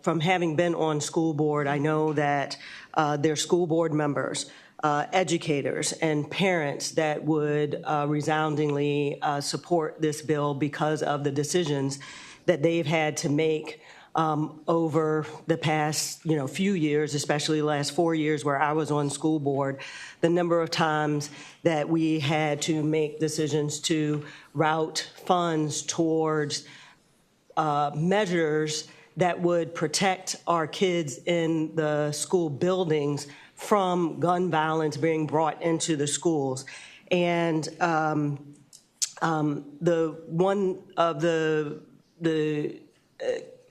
from having been on school board, I know that there are school board members, educators, and parents that would resoundingly support this bill because of the decisions that they've had to make over the past, few years, especially the last 4 years where I was on school board, the number of times that we had to make decisions to route funds towards measures that would protect our kids in the school buildings from gun violence being brought into the schools. And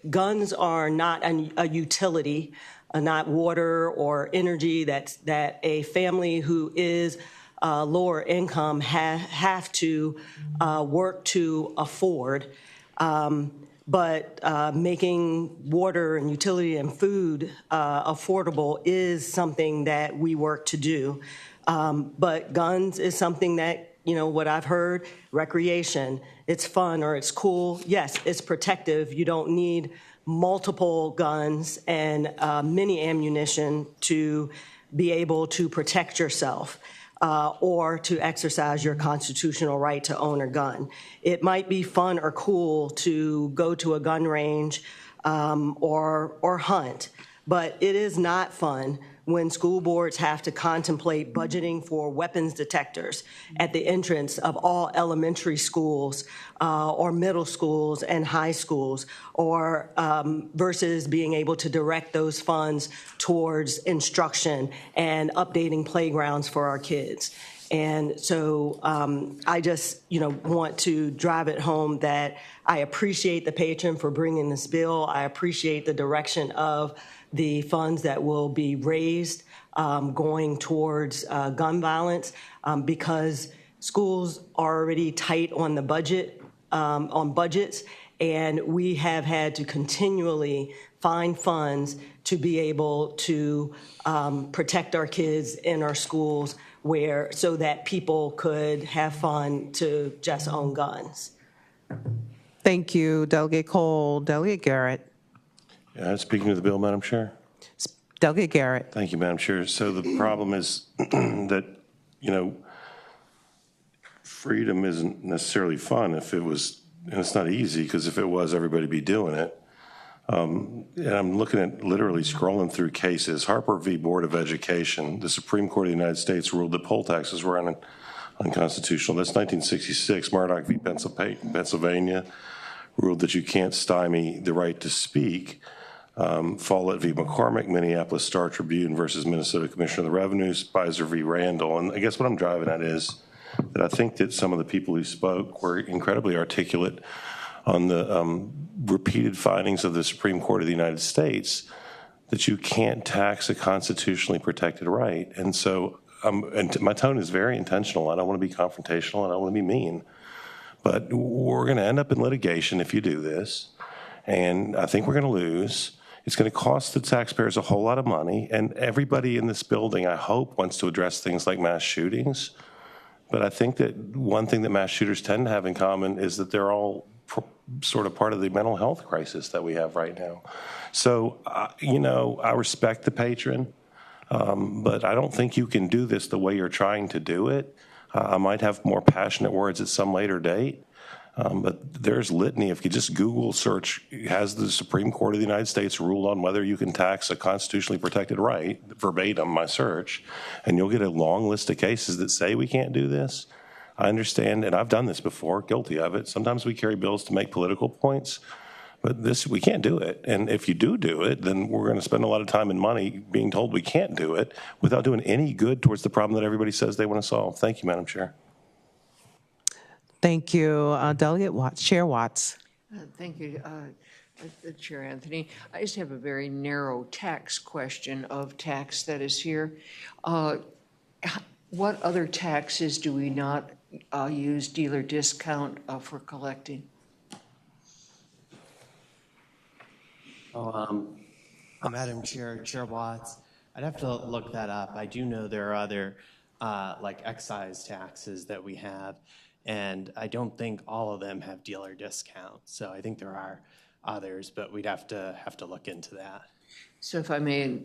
guns are not a utility. not water or energy that a family who is lower income have to work to afford. But making water and utility and food affordable is something that we work to do. But guns is something that, what I've heard, recreation, it's fun or it's cool. Yes, it's protective. You don't need multiple guns and many ammunition to be able to protect yourself. Or to exercise your constitutional right to own a gun. It might be fun or cool to go to a gun range or hunt, but it is not fun when school boards have to contemplate budgeting for weapons detectors at the entrance of all elementary schools or middle schools and high schools, or versus being able to direct those funds towards instruction and updating playgrounds for our kids. And so I just, want to drive it home that I appreciate the patron for bringing this bill. I appreciate the direction of the funds that will be raised going towards gun violence because schools are already tight on the budget, on budgets, and we have had to continually find funds to be able to protect our kids in our schools so that people could have fun to just own guns. Thank you, Delegate Cole. Delegate Garrett. Speaking of the bill, Madam Chair. Delegate Garrett. Thank you, Madam Chair. So the problem is that, freedom isn't necessarily fun if it was, and it's not easy because if it was, everybody would be doing it. And I'm looking at literally scrolling through cases. Harper v. Board of Education, the Supreme Court of the United States ruled that poll taxes were unconstitutional. That's 1966. Murdoch v. Pennsylvania ruled that you can't stymie the right to speak. Follett v. McCormick, Minneapolis Star Tribune versus Minnesota Commissioner of the Revenue, Spicer v. Randall. And I guess what I'm driving at is that I think that some of the people who spoke were incredibly articulate on the repeated findings of the Supreme Court of the United States that you can't tax a constitutionally protected right. And so and my tone is very intentional. I don't want to be confrontational. I don't want to be mean. But we're going to end up in litigation if you do this. And I think we're going to lose. It's going to cost the taxpayers a whole lot of money. And everybody in this building, I hope, wants to address things like mass shootings. But I think that one thing that mass shooters tend to have in common is that they're all sort of part of the mental health crisis that we have right now. So, I respect the patron, but I don't think you can do this the way you're trying to do it. I might have more passionate words at some later date, but there's litany. If you just Google search, has the Supreme Court of the United States ruled on whether you can tax a constitutionally protected right, verbatim, my search, and you'll get a long list of cases that say we can't do this. I understand, and I've done this before, guilty of it. Sometimes we carry bills to make political points, but this, we can't do it. And if you do it, then we're going to spend a lot of time and money being told we can't do it without doing any good towards the problem that everybody says they want to solve. Thank you, Madam Chair. Thank you. Delegate Watts, Chair Watts. Thank you, Chair Anthony. I just have a very narrow tax question of tax that is here. What other taxes do we not use dealer discount for collecting? Madam Chair, Chair Watts, I'd have to look that up. I do know there are other like excise taxes that we have, and I don't think all of them have dealer discount. So I think there are others, but we'd have to look into that. So if I may,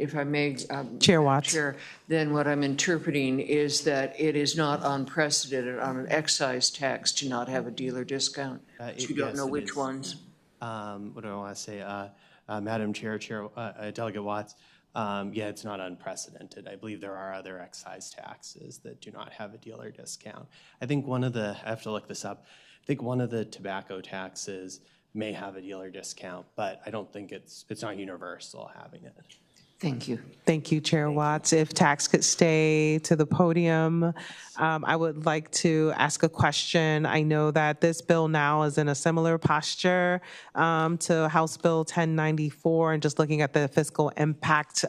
Chair Watts. Chair, then what I'm interpreting is that it is not unprecedented on an excise tax to not have a dealer discount. So you don't know which ones. What do I want to say? Madam Chair, Delegate Watts, yeah, it's not unprecedented. I believe there are other excise taxes that do not have a dealer discount. I think I have to look this up. I think one of the tobacco taxes may have a dealer discount, but I don't think it's not universal having it. Thank you. Thank you, Chair Watts. If Tax could stay to the podium, I would like to ask a question. I know that this bill now is in a similar posture to House Bill 1094, and just looking at the fiscal impact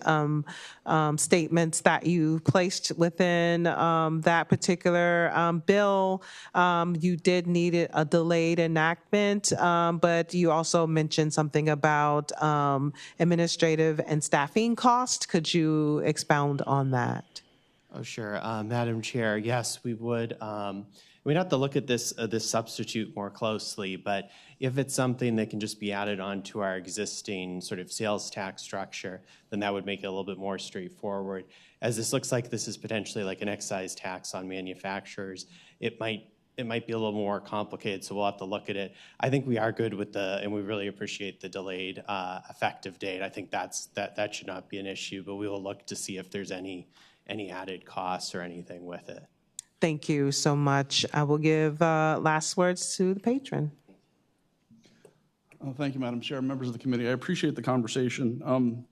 statements that you placed within that particular bill, you did need a delayed enactment, but you also mentioned something about administrative and staffing cost. Could you expound on that? Oh, sure. Madam Chair, yes, we would. We'd have to look at this substitute more closely, but if it's something that can just be added on to our existing sort of sales tax structure, then that would make it a little bit more straightforward. As this looks like this is potentially like an excise tax on manufacturers, it might be a little more complicated, so we'll have to look at it. I think we are good with and we really appreciate the delayed effective date. I think that should not be an issue, but we will look to see if there's any added costs or anything with it. Thank you so much. I will give last words to the patron. Thank you, Madam Chair, members of the committee. I appreciate the conversation.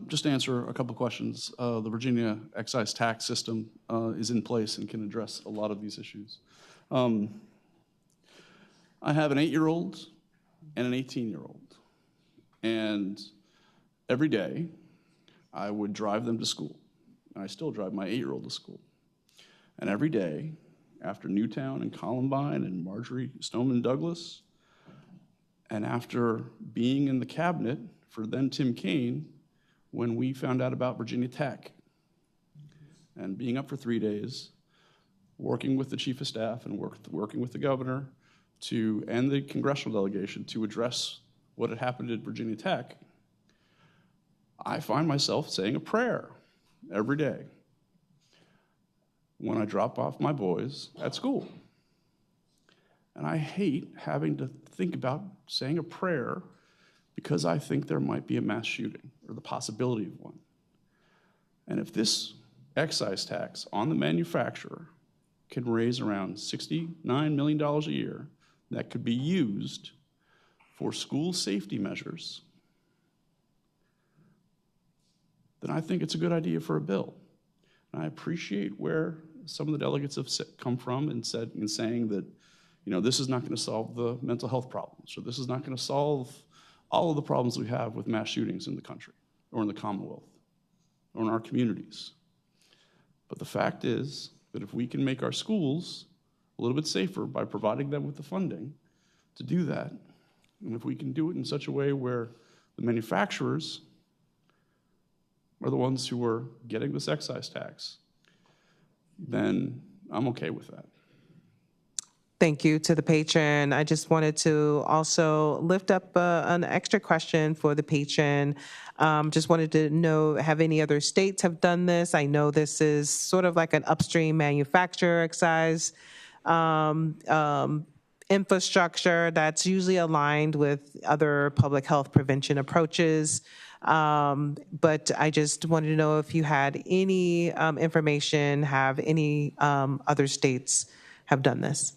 Just to answer a couple questions, the Virginia excise tax system is in place and can address a lot of these issues. I have an 8-year-old and an 18-year-old, and every day I would drive them to school, and I still drive my 8-year-old to school. And every day after Newtown and Columbine and Marjorie Stoneman Douglas, and after being in the cabinet for then Tim Kaine, when we found out about Virginia Tech, and being up for 3 days, working with the chief of staff and working with the governor and the congressional delegation to address what had happened at Virginia Tech, I find myself saying a prayer every day when I drop off my boys at school. And I hate having to think about saying a prayer because I think there might be a mass shooting or the possibility of one. And if this excise tax on the manufacturer can raise around $69 million a year that could be used for school safety measures, then I think it's a good idea for a bill. And I appreciate where some of the delegates have come from and saying that, this is not going to solve the mental health problems, or this is not going to solve all of the problems we have with mass shootings in the country, or in the Commonwealth, or in our communities. But the fact is that if we can make our schools a little bit safer by providing them with the funding to do that, and if we can do it in such a way where the manufacturers are the ones who are getting this excise tax, then I'm okay with that. Thank you to the patron. I just wanted to also lift up an extra question for the patron. Just wanted to know, have any other states have done this? I know this is sort of like an upstream manufacturer excise infrastructure that's usually aligned with other public health prevention approaches. But I just wanted to know if you had any information, have any other states have done this?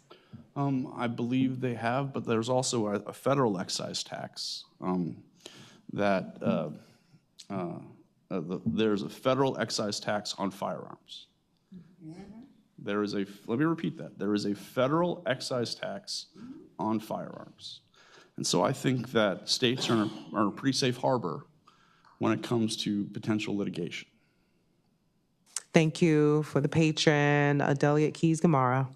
I believe they have, but there's also a federal excise tax there's a federal excise tax on firearms. Let me repeat that. There is a federal excise tax on firearms. And so I think that states are in a pretty safe harbor when it comes to potential litigation. Thank you for the patron, Delegate Keys-Gamarra.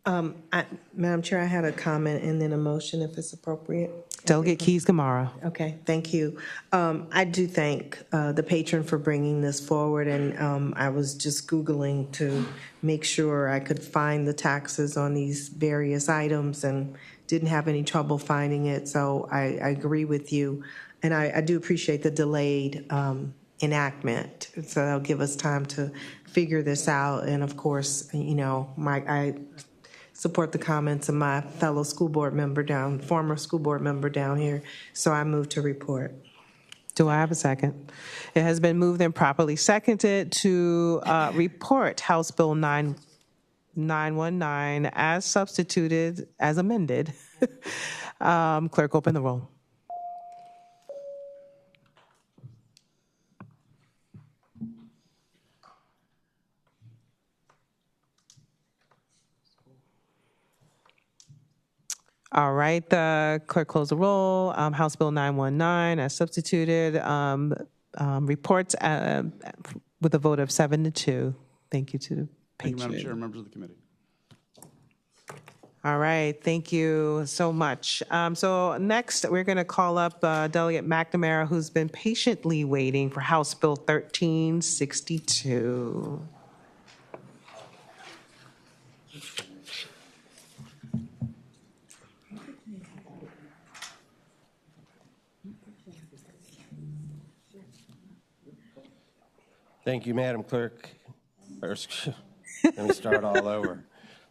Madam Chair, I had a comment and then a motion if it's appropriate. Delegate Keys-Gamarra. Okay, thank you. I do thank the patron for bringing this forward, and I was just Googling to make sure I could find the taxes on these various items and didn't have any trouble finding it, so I agree with you. And I do appreciate the delayed enactment, so that'll give us time to figure this out. And of course, I support the comments of my fellow former school board member down here, so I move to report. Do I have a second? It has been moved and properly seconded to report House Bill 919 as substituted, as amended. Clerk, open the roll. All right, the clerk close the roll. House Bill 919 as substituted reports with a vote of 7-2. Thank you to the Thank you, patron. Madam Chair, members of the committee. All right, thank you so much. So next, we're going to call up Delegate McNamara, who's been patiently waiting for House Bill 1362. Thank you, Madam Clerk. Let me start all over.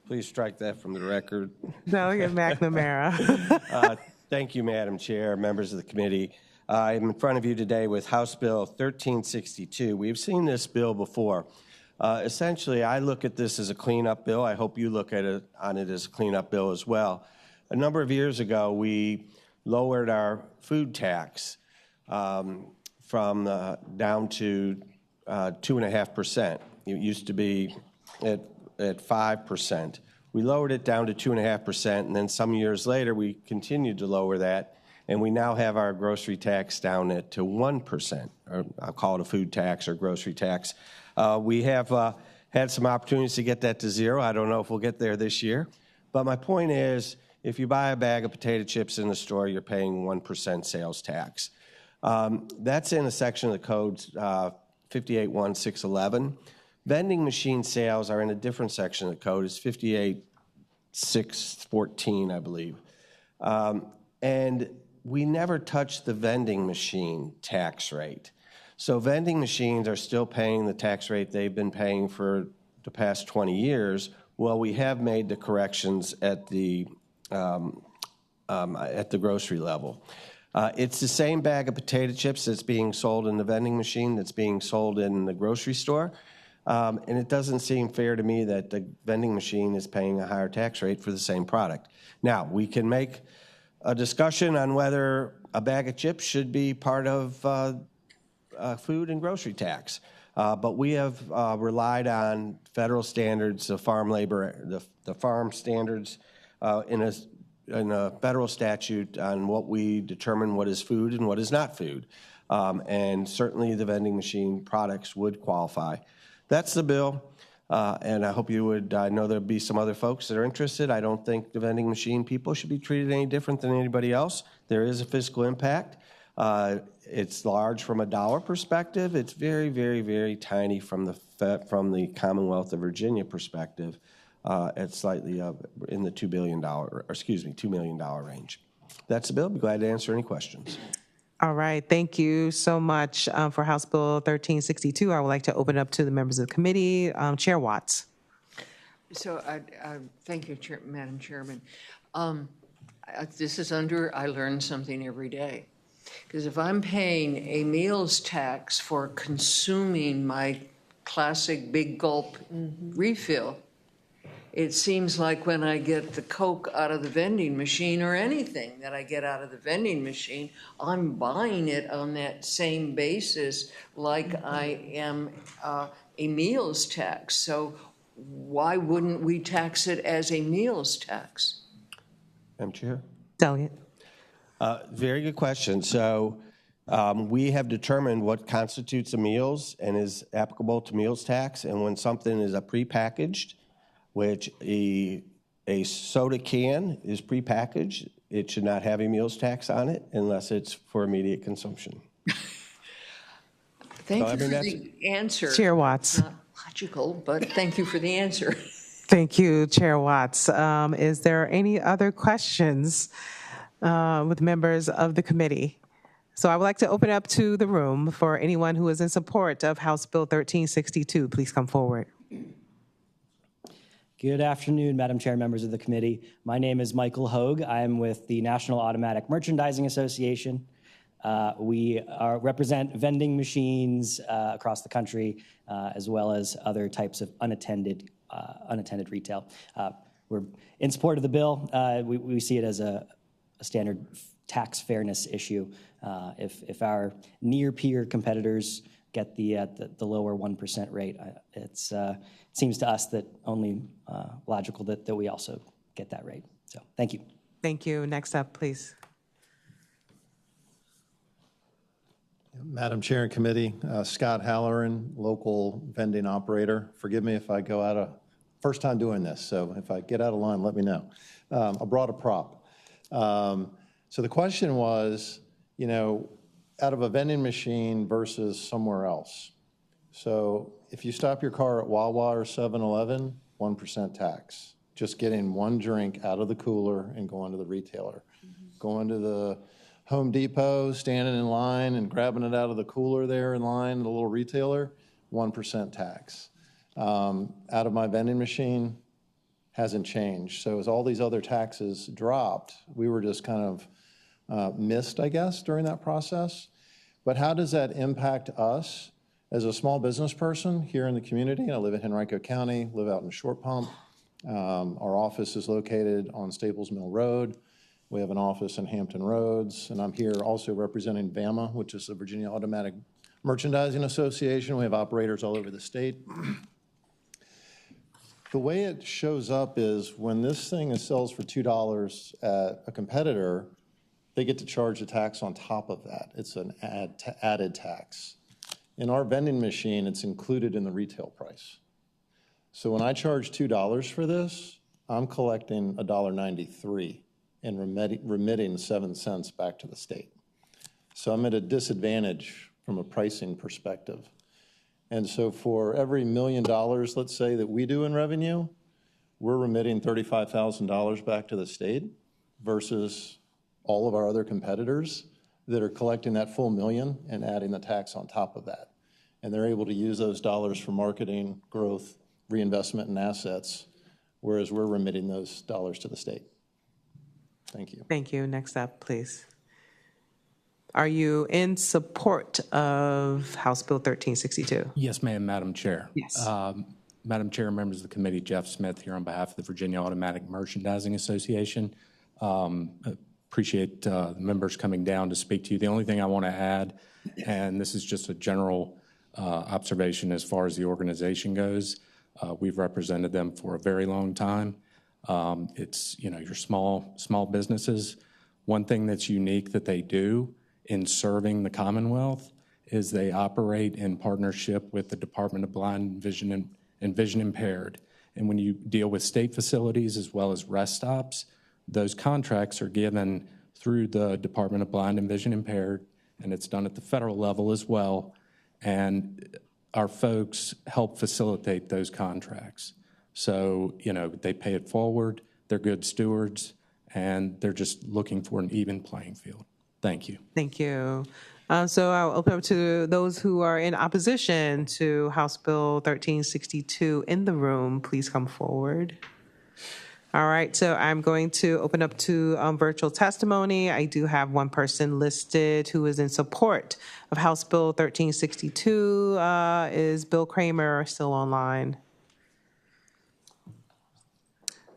Please strike that from the record. Delegate McNamara. Thank you, Madam Chair, members of the committee. I'm in front of you today with House Bill 1362. We've seen this bill before. Essentially, I look at this as a cleanup bill. I hope you look at it as a cleanup bill as well. A number of years ago, we lowered our food tax from down to 2.5%. It used to be at 5%. We lowered it down to 2.5%, and then some years later, we continued to lower that, and we now have our grocery tax down at to 1%. Or I'll call it a food tax or grocery tax. We have had some opportunities to get that to zero. I don't know if we'll get there this year, but my point is, if you buy a bag of potato chips in the store, you're paying 1% sales tax. That's in a section of the code 581611. Vending machine sales are in a different section of the code. It's 58614, I believe. And we never touched the vending machine tax rate. So vending machines are still paying the tax rate they've been paying for the past 20 years. Well, we have made the corrections at the grocery level. It's the same bag of potato chips that's being sold in the vending machine that's being sold in the grocery store. And it doesn't seem fair to me that the vending machine is paying a higher tax rate for the same product. Now, we can make a discussion on whether a bag of chips should be part of food and grocery tax. But we have relied on federal standards, the farm labor, the farm standards in a federal statute on what we determine what is food and what is not food. And certainly the vending machine products would qualify. That's the bill, and I hope you would, I know there'll be some other folks that are interested. I don't think the vending machine people should be treated any different than anybody else. There is a fiscal impact. It's large from a dollar perspective. It's very, very, very tiny from the Commonwealth of Virginia perspective. At slightly in the $2 million range. That's the bill. I'll be glad to answer any questions. All right, thank you so much for House Bill 1362. I would like to open it up to the members of the committee. Chair Watts. So thank you, Madam Chairman. This is I learn something every day. Because if I'm paying a meals tax for consuming my classic big gulp refill, it seems like when I get the Coke out of the vending machine or anything that I get out of the vending machine, I'm buying it on that same basis like I am a meals tax. So why wouldn't we tax it as a meals tax? Madam Chair? Delegate. Very good question. So we have determined what constitutes a meals and is applicable to meals tax. And when something is a prepackaged, which a soda can is prepackaged, it should not have a meals tax on it unless it's for immediate consumption. Thank you for the answer. Chair Watts. Not logical, but thank you for the answer. Thank you, Chair Watts. Is there any other questions with members of the committee? So I would like to open up to the room for anyone who is in support of House Bill 1362. Please come forward. Good afternoon, Madam Chair, members of the committee. My name is Michael Hogue. I am with the National Automatic Merchandising Association. We represent vending machines across the country, as well as other types of unattended retail. We're in support of the bill. We see it as a standard tax fairness issue. If our near-peer competitors get the lower 1% rate, it seems to us that only logical that we also get that rate. So thank you. Thank you. Next up, please. Madam Chair and Committee, Scott Halloran, local vending operator. Forgive me if I go out of, first time doing this, so if I get out of line, let me know. I brought a prop. So the question was, you know, out of a vending machine versus somewhere else. So if you stop your car at Wawa or 7-Eleven, 1% tax. Just getting one drink out of the cooler and going to the retailer. Going to the Home Depot, standing in line and grabbing it out of the cooler there in line, the little retailer, 1% tax. Out of my vending machine, hasn't changed. So as all these other taxes dropped, we were just kind of missed, I guess, during that process. But how does that impact us as a small business person here in the community? I live in Henrico County, live out in Short Pump. Our office is located on Staples Mill Road. We have an office in Hampton Roads, and I'm here also representing VAMA, which is the Virginia Automatic Merchandising Association. We have operators all over the state. The way it shows up is when this thing sells for $2 at a competitor, they get to charge a tax on top of that. It's an added tax. In our vending machine, it's included in the retail price. So when I charge $2 for this, I'm collecting $1.93 and remitting 7 cents back to the state. So I'm at a disadvantage from a pricing perspective. And so for every $1 million, let's say, that we do in revenue, we're remitting $35,000 back to the state versus all of our other competitors that are collecting that full $1 million and adding the tax on top of that. And they're able to use those dollars for marketing, growth, reinvestment in assets, whereas we're remitting those dollars to the state. Thank you. Thank you. Next up, please. Are you in support of House Bill 1362? Yes, ma'am, Madam Chair. Yes. Madam Chair, members of the committee, Jeff Smith here on behalf of the Virginia Automatic Merchandising Association. Appreciate the members coming down to speak to you. The only thing I want to add, and this is just a general observation as far as the organization goes, we've represented them for a very long time. It's, you know, your small businesses. One thing that's unique that they do in serving the Commonwealth is they operate in partnership with the Department of Blind, Vision, and Vision Impaired. And when you deal with state facilities as well as rest stops, those contracts are given through the Department of Blind and Vision Impaired, and it's done at the federal level as well. And our folks help facilitate those contracts. So, you know, they pay it forward, they're good stewards, and they're just looking for an even playing field. Thank you. Thank you. So I'll open up to those who are in opposition to House Bill 1362 in the room. Please come forward. All right, so I'm going to open up to virtual testimony. I do have one person listed who is in support of House Bill 1362. Is Bill Kramer still online?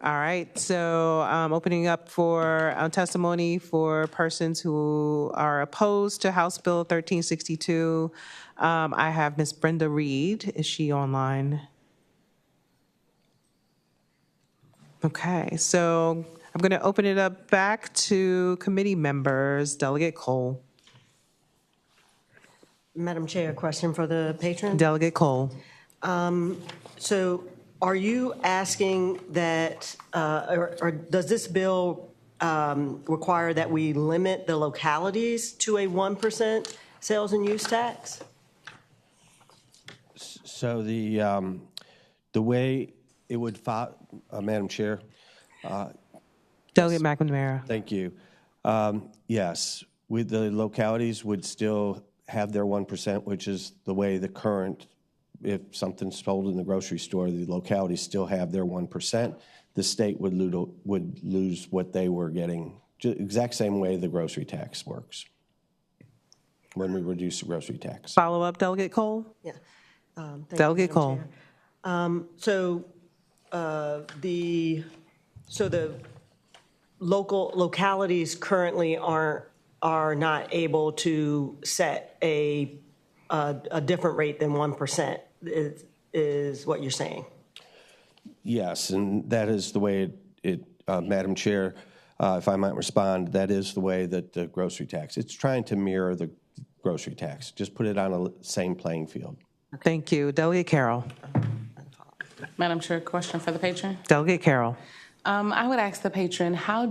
All right, so opening up for testimony for persons who are opposed to House Bill 1362. I have Ms. Brenda Reed. Is she online? Okay, so I'm going to open it up back to committee members. Delegate Cole. Madam Chair, a question for the patron. Delegate Cole. So are you asking that, or does this bill require that we limit the localities to a 1% sales and use tax? So the way it would, Madam Chair. Delegate McNamara. Thank you. Yes, the localities would still have their 1%, which is the way the current, if something's sold in the grocery store, the localities still have their 1%. The state would lose what they were getting, exact same way the grocery tax works when we reduce the grocery tax. Follow up, Delegate Cole? Yeah. Delegate Cole. So the localities currently are not able to set a different rate than 1%, is what you're saying? Yes, and that is the way it Madam Chair. if I might respond, that is the way that the grocery tax, it's trying to mirror the grocery tax. Just put it on a same playing field. Thank you. Delegate Carroll. Madam Chair, question for the patron. Delegate Carroll. I would ask the patron, how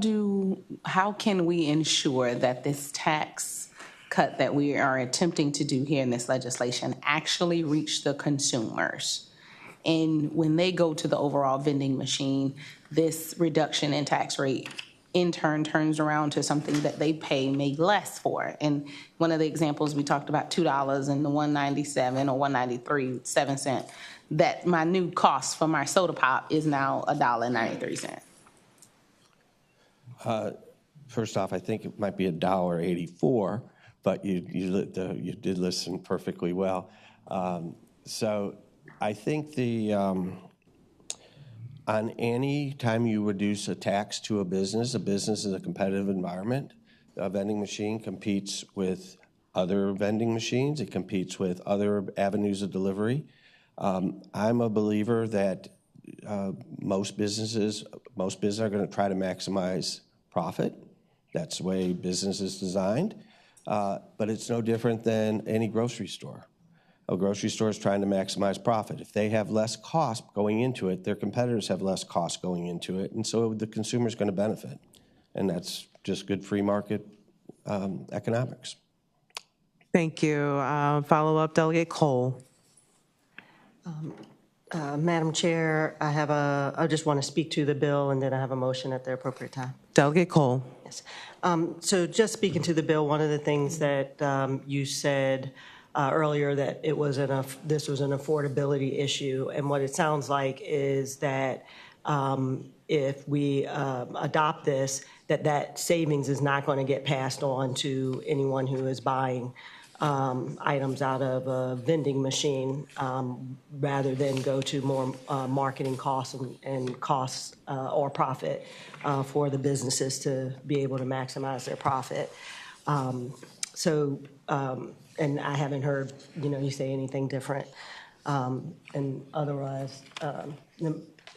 can we ensure that this tax cut that we are attempting to do here in this legislation actually reach the consumers? And when they go to the overall vending machine, this reduction in tax rate in turn turns around to something that they pay maybe less for. And one of the examples we talked about, $2 and the $1.97 or $1.93.7, that my new cost for my soda pop is now $1.93. First off, I think it might be $1.84, but you did listen perfectly well. So I think on any time you reduce a tax to a business is a competitive environment. A vending machine competes with other vending machines. It competes with other avenues of delivery. I'm a believer that most businesses are going to try to maximize profit. That's the way business is designed. But it's no different than any grocery store. A grocery store is trying to maximize profit. If they have less cost going into it, their competitors have less cost going into it, and so the consumer is going to benefit. And that's just good free market economics. Thank you. Follow-up, Delegate Cole. Madam Chair, I just want to speak to the bill, and then I have a motion at the appropriate time. Delegate Cole. Yes. So just speaking to the bill, one of the things that you said earlier that this was an affordability issue, and what it sounds like is that if we adopt this, that savings is not going to get passed on to anyone who is buying items out of a vending machine, rather than go to more marketing costs and costs or profit for the businesses to be able to maximize their profit. And I haven't heard you say anything different. And otherwise,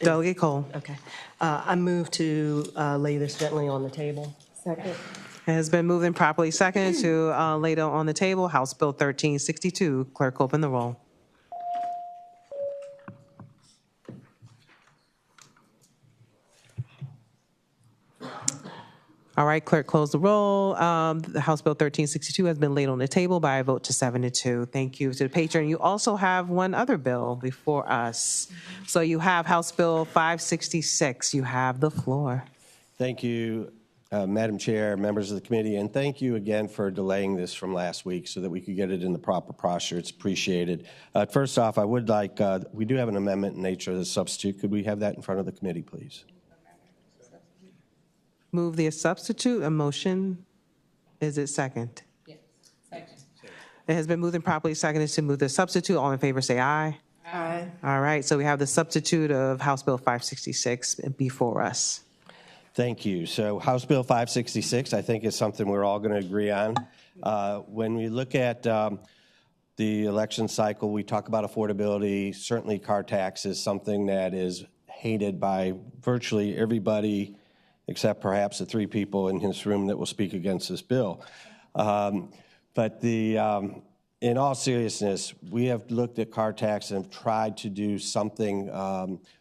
Delegate Cole. Okay. I move to lay this gently on the table. Second. It has been moved and properly seconded to lay it on the table. House Bill 1362. Clerk, open the roll. All right, clerk, close the roll. The House Bill 1362 has been laid on the table by a vote to 7-2. Thank you to the patron. You also have one other bill before us. So you have House Bill 566. You have the floor. Thank you, Madam Chair, members of the committee, and thank you again for delaying this from last week so that we could get it in the proper posture. It's appreciated. First off, I would like, we do have an amendment in nature of the substitute. Could we have that in front of the committee, please? Move the substitute. A motion. Is it second? Yes, second. It has been moved and properly seconded to move the substitute. All in favor say aye. Aye. All right, so we have the substitute of House Bill 566 before us. Thank you. So House Bill 566, I think, is something we're all going to agree on. When we look at the election cycle, we talk about affordability. Certainly car tax is something that is hated by virtually everybody except perhaps the three people in this room that will speak against this bill. But in all seriousness, we have looked at car tax and have tried to do something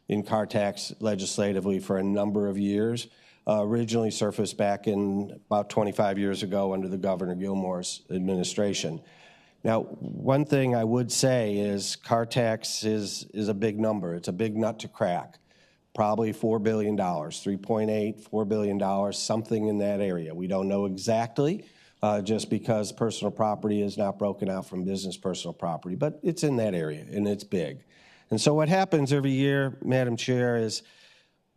in car tax legislatively for a number of years. Originally surfaced back in about 25 years ago under the Governor Gilmore's administration. Now, one thing I would say is car tax is a big number. It's a big nut to crack. Probably $4 billion, 3.8, $4 billion, something in that area. We don't know exactly, just because personal property is not broken out from business personal property, but it's in that area, and it's big. And so what happens every year, Madam Chair, is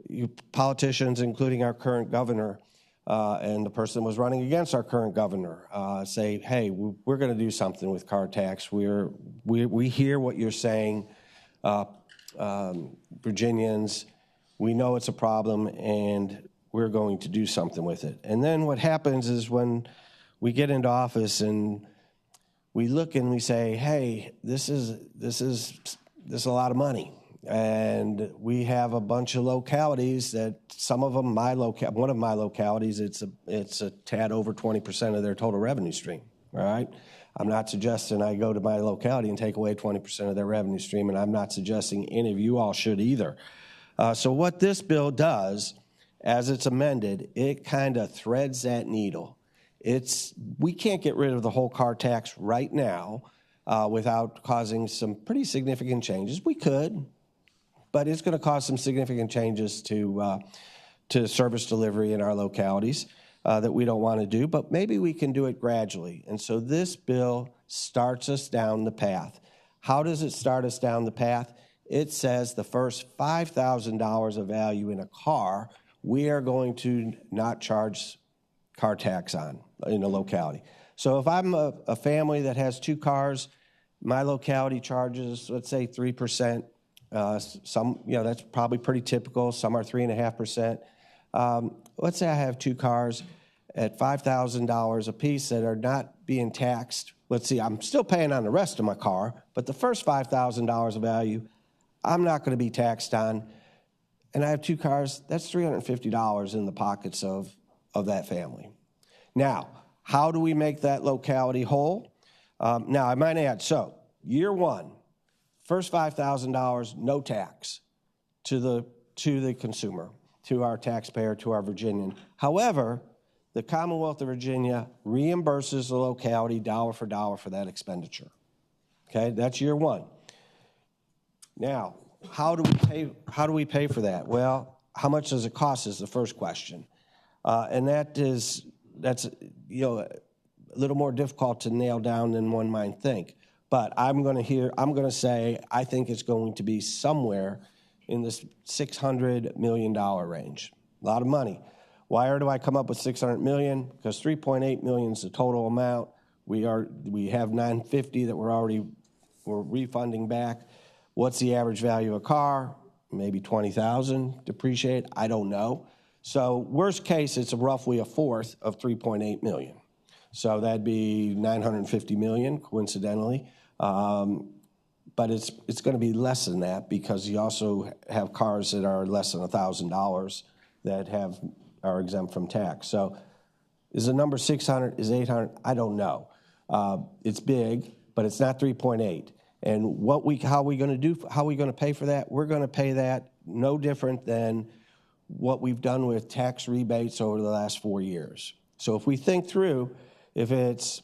you politicians, including our current governor, and the person that was running against our current governor, say, hey, we're going to do something with car tax. We hear what you're saying, Virginians. We know it's a problem, and we're going to do something with it. And then what happens is when we get into office and we look and we say, hey, this is a lot of money. And we have a bunch of localities that some of them, one of my localities, it's a tad over 20% of their total revenue stream, all right? I'm not suggesting I go to my locality and take away 20% of their revenue stream, and I'm not suggesting any of you all should either. So what this bill does, as it's amended, it kind of threads that needle. We can't get rid of the whole car tax right now without causing some pretty significant changes. We could, but it's going to cause some significant changes to service delivery in our localities that we don't want to do, but maybe we can do it gradually. And so this bill starts us down the path. How does it start us down the path? It says the first $5,000 of value in a car, we are going to not charge car tax on in a locality. So if I'm a family that has 2 cars, my locality charges, let's say 3%. Some, that's probably pretty typical. Some are 3.5%. Let's say I have 2 cars at $5,000 a piece that are not being taxed. Let's see, I'm still paying on the rest of my car, but the first $5,000 of value, I'm not going to be taxed on. And I have 2 cars, that's $350 in the pockets of that family. Now, how do we make that locality whole? Now, I might add, so year 1, first $5,000, no tax to the consumer, to our taxpayer, to our Virginian. However, the Commonwealth of Virginia reimburses the locality dollar for dollar for that expenditure. Okay, that's year 1. Now, how do we pay for that? Well, how much does it cost is the first question, and that's a little more difficult to nail down than one might think. But I'm going to say I think it's going to be somewhere in this $600 million range. A lot of money. Why do I come up with $600 million? Because $3.8 million is the total amount. We have $950 that we're refunding back. What's the average value of a car? Maybe $20,000 depreciate. I don't know. So worst case, it's roughly a fourth of $3.8 million. So that'd be $950 million, coincidentally. But it's going to be less than that because you also have cars that are less than $1,000 that are exempt from tax. So is the number 600? Is 800? I don't know. It's big, but it's not 3.8. And how are we going to pay for that? We're going to pay that no different than what we've done with tax rebates over the last 4 years. So if we think through, if it's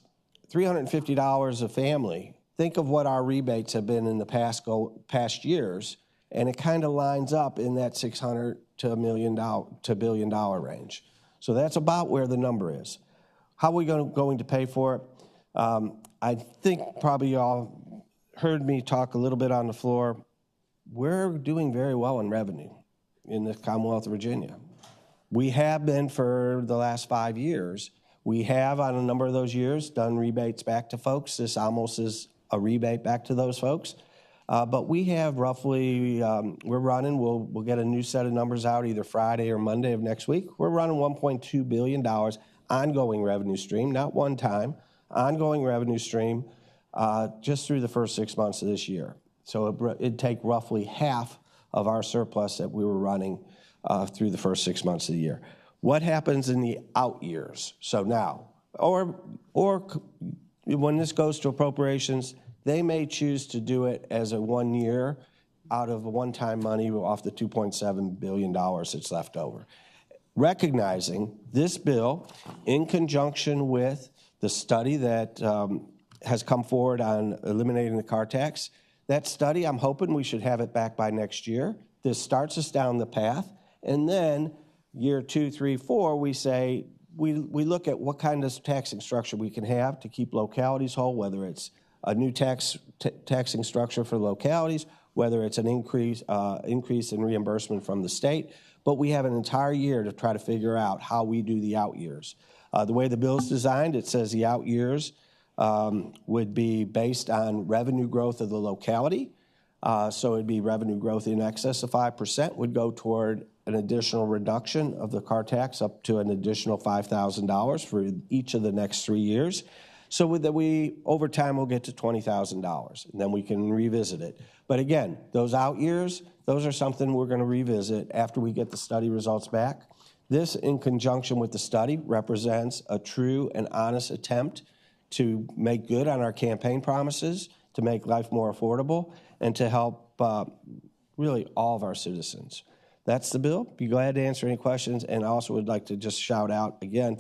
$350 a family, think of what our rebates have been in the past years, and it kind of lines up in that $600 to $1 billion range. So that's about where the number is. How are we going to pay for it? I think probably y'all heard me talk a little bit on the floor. We're doing very well in revenue in the Commonwealth of Virginia. We have been for the last 5 years. We have, on a number of those years, done rebates back to folks. This almost is a rebate back to those folks. But we have roughly, we're running, we'll get a new set of numbers out either Friday or Monday of next week. We're running $1.2 billion ongoing revenue stream, not one time, ongoing revenue stream just through the first 6 months of this year. So it'd take roughly half of our surplus that we were running through the first 6 months of the year. What happens in the out years? So now, or when this goes to appropriations, they may choose to do it as a 1 year out of one-time money off the $2.7 billion that's left over. Recognizing this bill, in conjunction with the study that has come forward on eliminating the car tax, that study, I'm hoping we should have it back by next year. This starts us down the path, and then year 2, 3, 4, we say, we look at what kind of taxing structure we can have to keep localities whole, whether it's a new taxing structure for localities, whether it's an increase in reimbursement from the state. But we have an entire year to try to figure out how we do the out years. The way the bill is designed, it says the out years would be based on revenue growth of the locality. So it'd be revenue growth in excess of 5% would go toward an additional reduction of the car tax up to an additional $5,000 for each of the next 3 years. So that we, over time, will get to $20,000, and then we can revisit it. But again, those out years, Those are something we're going to revisit after we get the study results back. This, in conjunction with the study, represents a true and honest attempt to make good on our campaign promises, to make life more affordable, and to help really all of our citizens. That's the bill. You go ahead and answer any questions, and I also would like to just shout out again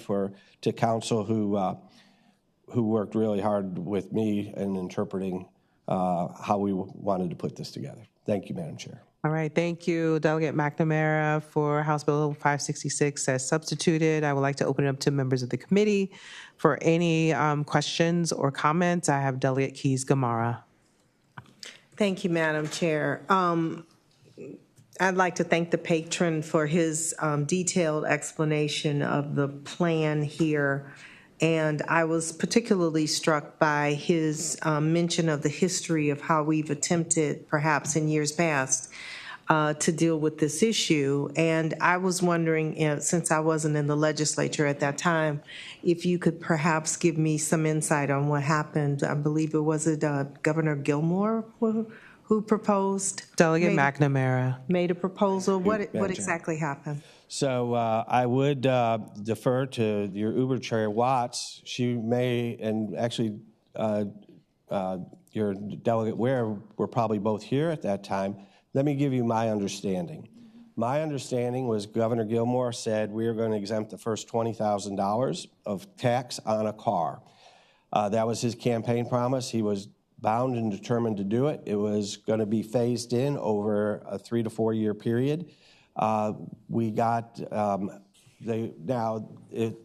to council who worked really hard with me in interpreting how we wanted to put this together. Thank you, Madam Chair. All right, thank you, Delegate McNamara, for House Bill 566 as substituted. I would like to open it up to members of the committee for any questions or comments. I have Delegate Keys-Gamarra. Thank you, Madam Chair. I'd like to thank the patron for his detailed explanation of the plan here. And I was particularly struck by his mention of the history of how we've attempted, perhaps in years past, to deal with this issue. And I was wondering, since I wasn't in the legislature at that time, if you could perhaps give me some insight on what happened. I believe Governor Gilmore who proposed? Delegate McNamara. Made a proposal. What exactly happened? So I would defer to your Uber Chair Watts. She may, and actually your Delegate Ware were probably both here at that time. Let me give you my understanding. My understanding was Governor Gilmore said we are going to exempt the first $20,000 of tax on a car. That was his campaign promise. He was bound and determined to do it. It was going to be phased in over a 3 to 4 year period. We got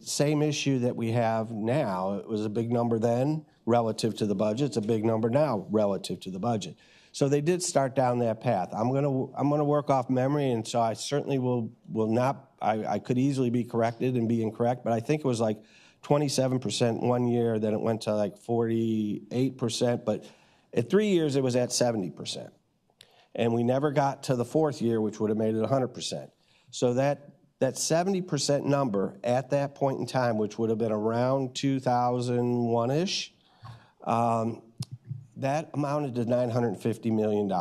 same issue that we have now. It was a big number then relative to the budget. It's a big number now relative to the budget. So they did start down that path. I'm gonna work off memory, and so I certainly will not. I could easily be corrected and be incorrect, but I think it was like 27% one year, then it went to like 48%, but at 3 years it was at 70%. And we never got to the fourth year, which would have made it 100%. So that 70% number at that point in time, which would have been around 2001-ish, that amounted to $950 million.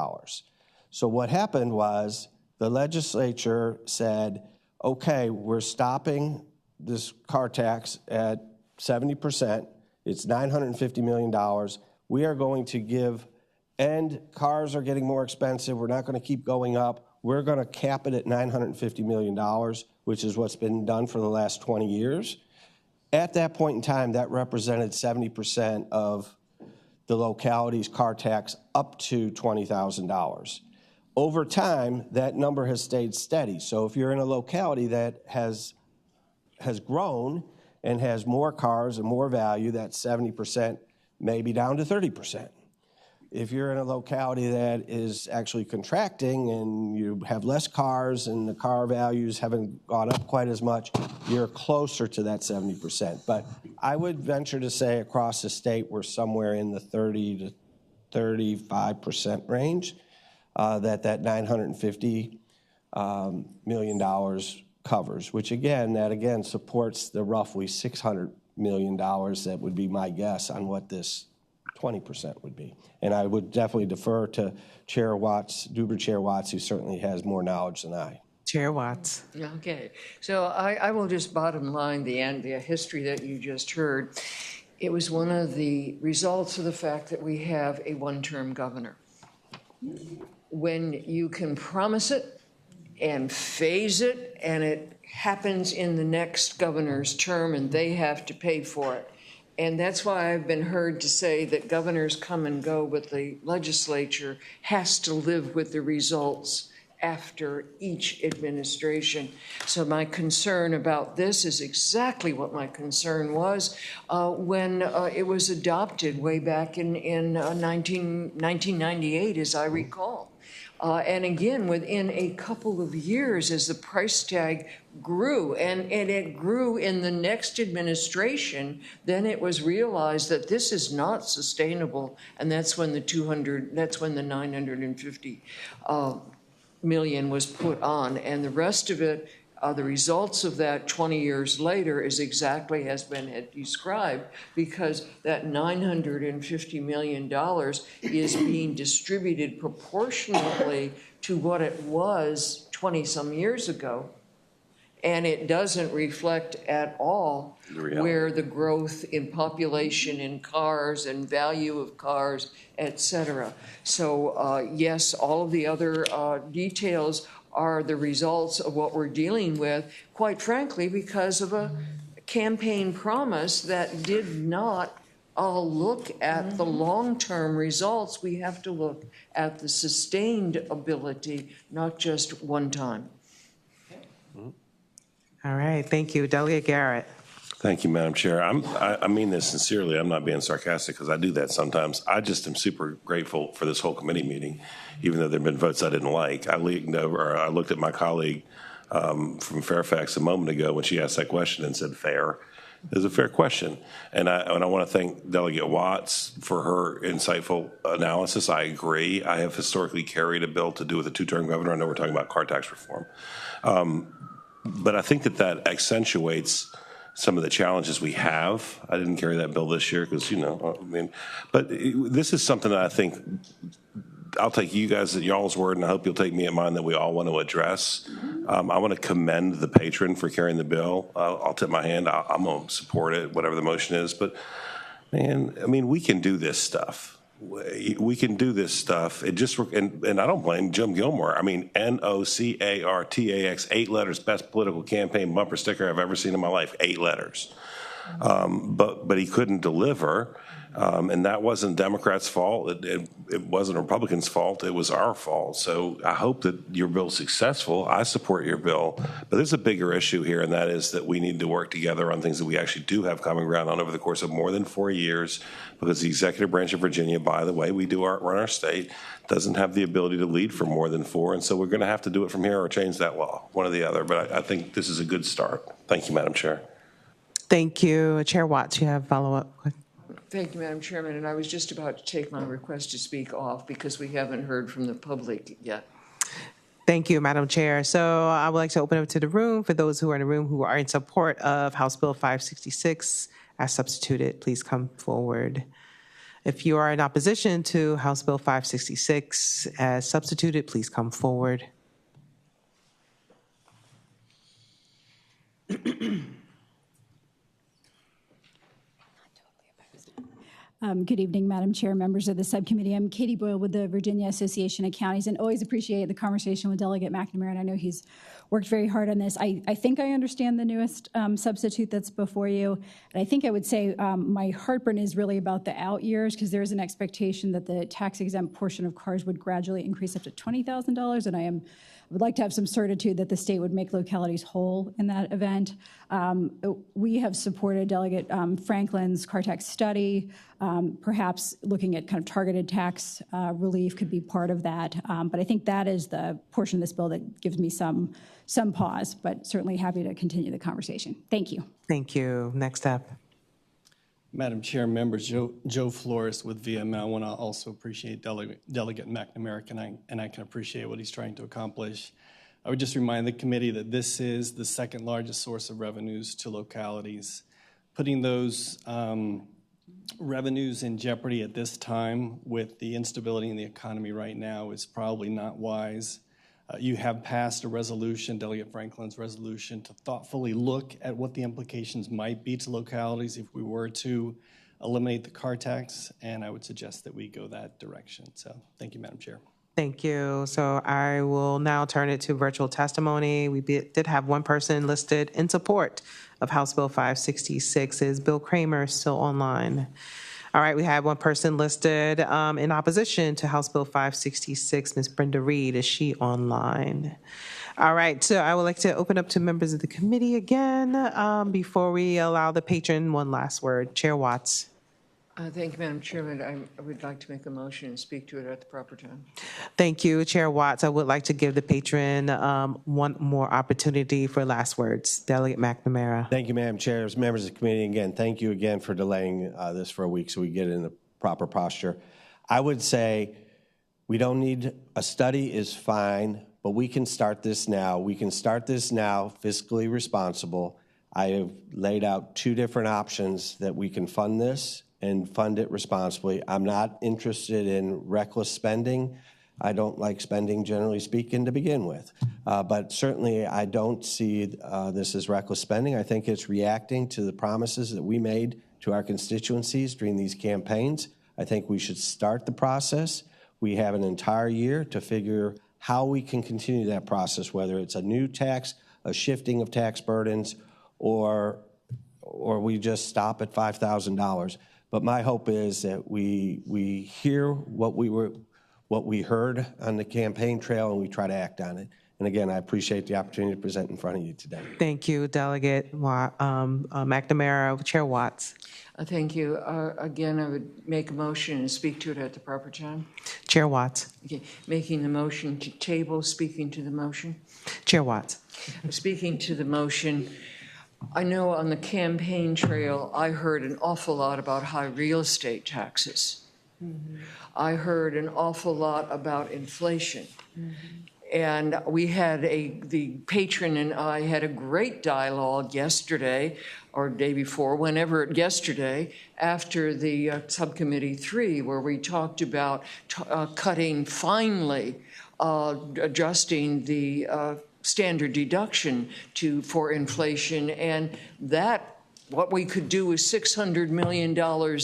So what happened was the legislature said, okay, we're stopping this car tax at 70%. It's $950 million. We are going to and cars are getting more expensive. We're not going to keep going up. We're going to cap it at $950 million, which is what's been done for the last 20 years. At that point in time, that represented 70% of the locality's car tax up to $20,000. Over time, that number has stayed steady. So if you're in a locality that has grown and has more cars and more value, that 70% may be down to 30%. If you're in a locality that is actually contracting and you have less cars and the car values haven't gone up quite as much, you're closer to that 70%. But I would venture to say across the state we're somewhere in the 30 to 35% range that $950 million covers, which again supports the roughly $600 million that would be my guess on what this 20% would be. And I would definitely defer to Chair Watts, Duber Chair Watts, who certainly has more knowledge than I. Chair Watts. Okay, so I will just bottom line the history that you just heard. It was one of the results of the fact that we have a one-term governor. When you can promise it and phase it, and it happens in the next governor's term, and they have to pay for it. And that's why I've been heard to say that governors come and go, but the legislature has to live with the results after each administration. So my concern about this is exactly what my concern was when it was adopted way back in 1998, as I recall. And again, within a couple of years, as the price tag grew, and it grew in the next administration, then it was realized that this is not sustainable, and that's when the $950 million was put on, and the rest of it The results of that 20 years later is exactly has been described, because that $950 million is being distributed proportionately to what it was 20-some years ago. And it doesn't reflect at all where the growth in population in cars and value of cars, et cetera. So yes, all of the other details are the results of what we're dealing with, quite frankly, because of a campaign promise that did not look at the long-term results. We have to look at the sustained ability, not just one time. All right, thank you. Delegate Garrett. Thank you, Madam Chair. I mean this sincerely. I'm not being sarcastic, because I do that sometimes. I just am super grateful for this whole committee meeting, even though there have been votes I didn't like. I looked at my colleague from Fairfax a moment ago when she asked that question and said fair. It was a fair question. And I want to thank Delegate Watts for her insightful analysis. I agree. I have historically carried a bill to do with a two-term governor. I know we're talking about car tax reform. But I think that accentuates some of the challenges we have. I didn't carry that bill this year because, but this is something that I think I'll take you guys at y'all's word, and I hope you'll take me at mine, that we all want to address. I want to commend the patron for carrying the bill. I'll tip my hand. I'm going to support it, whatever the motion is. But, man, we can do this stuff. We can do this stuff. And I don't blame Jim Gilmore. NOCARTAX, 8 letters, best political campaign bumper sticker I've ever seen in my life, 8 letters. But he couldn't deliver. And that wasn't Democrats' fault. It wasn't Republicans' fault. It was our fault. So I hope that your bill's successful. I support your bill. But there's a bigger issue here, and that is that we need to work together on things that we actually do have common ground on over the course of more than 4 years, because the executive branch of Virginia, by the way, we do run our state, doesn't have the ability to lead for more than 4. And so we're going to have to do it from here or change that law, one or the other. But I think this is a good start. Thank you, Madam Chair. Thank you. Chair Watts, you have follow-up? Thank you, Madam Chairman. And I was just about to take my request to speak off because we haven't heard from the public yet. Thank you, Madam Chair. So I would like to open up to the room. For those who are in the room who are in support of House Bill 566 as substituted, please come forward. If you are in opposition to House Bill 566 as substituted, please come forward. Good evening, Madam Chair, members of the subcommittee. I'm Katie Boyle with the Virginia Association of Counties, and always appreciate the conversation with Delegate McNamara, and I know he's worked very hard on this. I think I understand the newest substitute that's before you, and I think I would say my heartburn is really about the out years, because there is an expectation that the tax-exempt portion of cars would gradually increase up to $20,000, and I would like to have some certitude that the state would make localities whole in that event. We have supported Delegate Franklin's car tax study. Perhaps looking at kind of targeted tax relief could be part of that. But I think that is the portion of this bill that gives me some pause, but certainly happy to continue the conversation. Thank you. Thank you. Next up. Madam Chair, members, Joe Flores with VML. I want to also appreciate Delegate McNamara, and I can appreciate what he's trying to accomplish. I would just remind the committee that this is the second largest source of revenues to localities. Putting those revenues in jeopardy at this time with the instability in the economy right now is probably not wise. You have passed a resolution, Delegate Franklin's resolution, to thoughtfully look at what the implications might be to localities if we were to eliminate the car tax, and I would suggest that we go that direction. So thank you, Madam Chair. Thank you. So I will now turn it to virtual testimony. We did have one person listed in support of House Bill 566. Is Bill Kramer still online? All right, we have one person listed in opposition to House Bill 566, Ms. Brenda Reed. Is she online? All right, so I would like to open up to members of the committee again before we allow the patron one last word. Chair Watts. Thank you, Madam Chairman. I would like to make a motion and speak to it at the proper time. Thank you, Chair Watts. I would like to give the patron one more opportunity for last words. Delegate McNamara. Thank you, Madam Chair. As members of the committee, again, thank you again for delaying this for a week so we get in the proper posture. I would say we don't need a study is fine, but we can start this now. We can start this now, fiscally responsible. I have laid out 2 different options that we can fund this and fund it responsibly. I'm not interested in reckless spending. I don't like spending, generally speaking, to begin with. But certainly, I don't see this as reckless spending. I think it's reacting to the promises that we made to our constituencies during these campaigns. I think we should start the process. We have an entire year to figure how we can continue that process, whether it's a new tax, a shifting of tax burdens, or we just stop at $5,000. But my hope is that we hear what we heard on the campaign trail and we try to act on it. And again, I appreciate the opportunity to present in front of you today. Thank you, Delegate McNamara. Chair Watts. Thank you. Again, I would make a motion and speak to it at the proper time. Chair Watts. Okay. Making the motion to table, speaking to the motion. Chair Watts. Speaking to the motion, I know on the campaign trail, I heard an awful lot about high real estate taxes. Mm-hmm. I heard an awful lot about inflation. Mm-hmm. And we had the patron and I had a great dialogue yesterday or day before, yesterday, after the Subcommittee 3, where we talked about cutting finally, adjusting the standard deduction for inflation. And what we could do is $600 million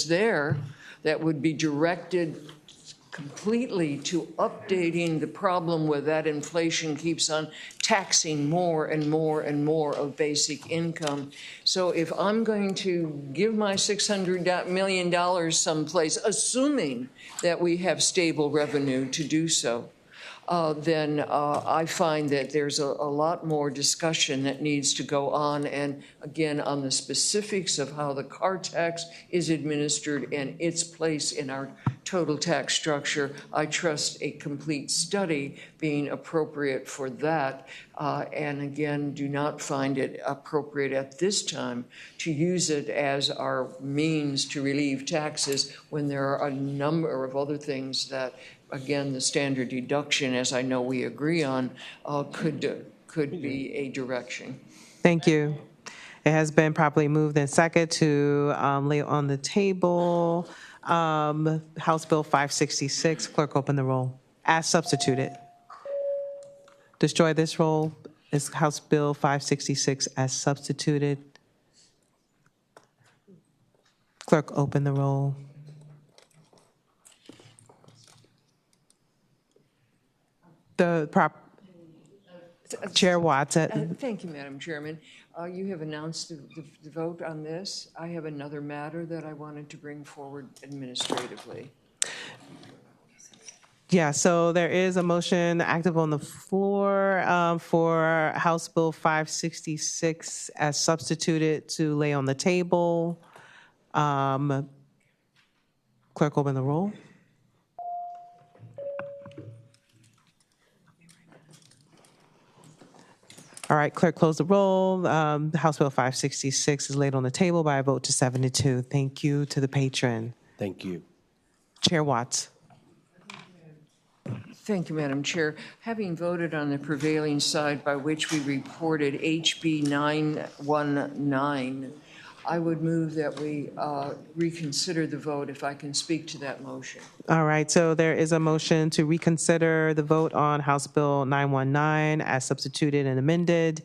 there that would be directed completely to updating the problem where that inflation keeps on taxing more and more and more of basic income. So if I'm going to give my $600 million someplace, assuming that we have stable revenue to do so, then I find that there's a lot more discussion that needs to go on, and again, on the specifics of how the car tax is administered and its place in our total tax structure. I trust a complete study being appropriate for that, and again, do not find it appropriate at this time to use it as our means to relieve taxes when there are a number of other things that, again, the standard deduction, as I know we agree on, could be a direction. Thank you. It has been properly moved and second to lay on the table House Bill 566. Clerk, open the roll. As substituted. Destroy this roll is House Bill 566 as substituted. Clerk, open the roll. Chair Watts. Thank you, Madam Chairman. You have announced the vote on this. I have another matter that I wanted to bring forward administratively. Yeah, so there is a motion active on the floor for House Bill 566 as substituted to lay on the table. Clerk, open the roll. All right, clerk, close the roll. House Bill 566 is laid on the table by a vote to 7-2. Thank you to the patron. Thank you. Chair Watts. Thank you, Madam Chair. Having voted on the prevailing side by which we reported HB 919, I would move that we reconsider the vote, if I can speak to that motion. All right, so there is a motion to reconsider the vote on House Bill 919 as substituted and amended.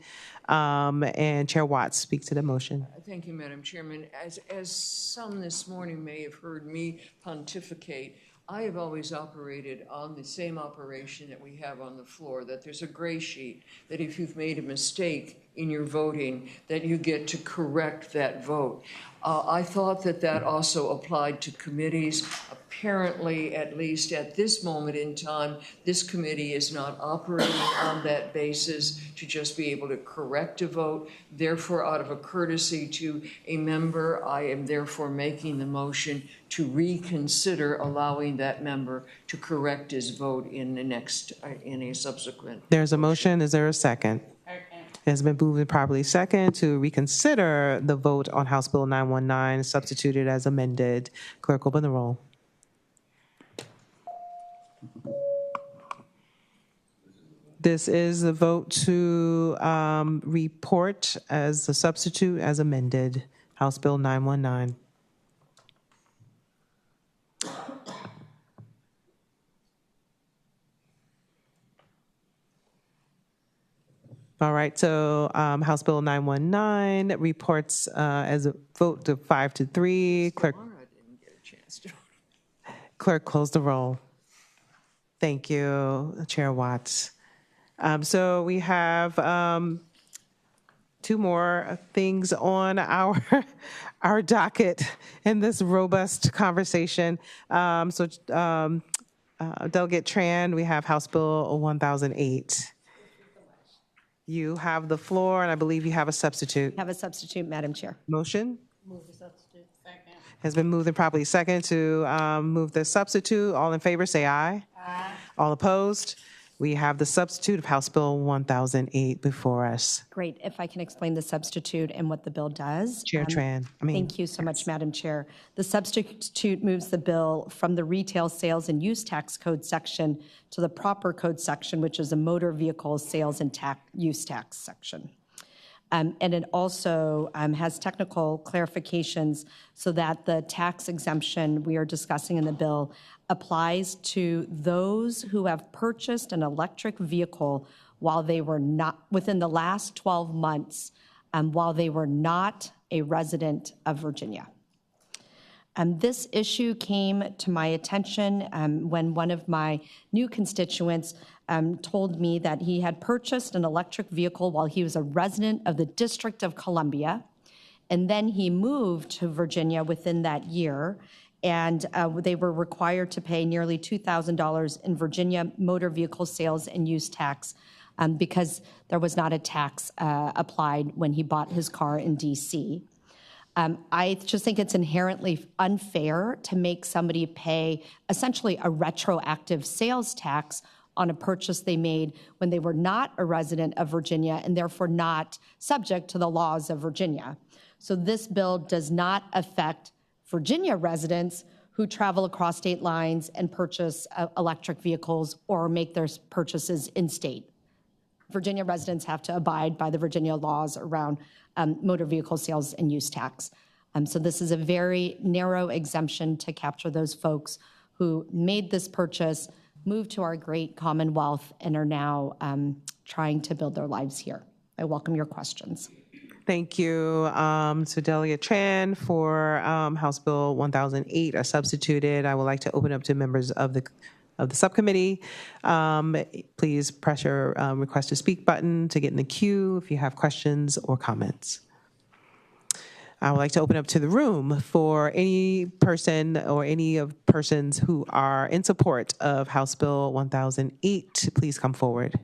And Chair Watts, speak to the motion. Thank you, Madam Chairman. As some this morning may have heard me pontificate, I have always operated on the same operation that we have on the floor, that there's a gray sheet, that if you've made a mistake in your voting, that you get to correct that vote. I thought that also applied to committees. Apparently, at least at this moment in time, this committee is not operating on that basis to just be able to correct a vote. Therefore, out of a courtesy to a member, I am therefore making the motion to reconsider allowing that member to correct his vote in a subsequent. There's a motion. Is there a second? It has been moved and properly second to reconsider the vote on House Bill 919 substituted as amended. Clerk, open the roll. This is the vote to report as a substitute as amended, House Bill 919. All right, so House Bill 919 reports as a vote to 5-3. Clerk, close the roll. Thank you, Chair Watts. So we have 2 more things on our docket in this robust conversation. Delegate Tran, we have House Bill 1008. You have the floor, and I believe you have a substitute. Have a substitute, Madam Chair. Motion Move the substitute. Second. has been moved and properly second to move the substitute. All in favor, say aye. Aye. All opposed? We have the substitute of House Bill 1008 before us. Great. If I can explain the substitute and what the bill does. Chair Tran. Thank you so much, Madam Chair. The substitute moves the bill from the retail sales and use tax code section to the proper code section, which is a motor vehicle sales and use tax section. And it also has technical clarifications so that the tax exemption we are discussing in the bill applies to those who have purchased an electric vehicle while they were not, within the last 12 months, while they were not a resident of Virginia. This issue came to my attention when one of my new constituents told me that he had purchased an electric vehicle while he was a resident of the District of Columbia, and then he moved to Virginia within that year, and they were required to pay nearly $2,000 in Virginia motor vehicle sales and use tax because there was not a tax applied when he bought his car in D.C. I just think it's inherently unfair to make somebody pay essentially a retroactive sales tax on a purchase they made when they were not a resident of Virginia and therefore not subject to the laws of Virginia. So this bill does not affect Virginia residents who travel across state lines and purchase electric vehicles or make their purchases in state. Virginia residents have to abide by the Virginia laws around motor vehicle sales and use tax. So this is a very narrow exemption to capture those folks who made this purchase, moved to our great Commonwealth, and are now trying to build their lives here. I welcome your questions. Thank you to Delegate Tran for House Bill 1008 as substituted. I would like to open up to members of the subcommittee. Please press your request to speak button to get in the queue if you have questions or comments. I would like to open up to the room for any person or any of persons who are in support of House Bill 1008. Please come forward.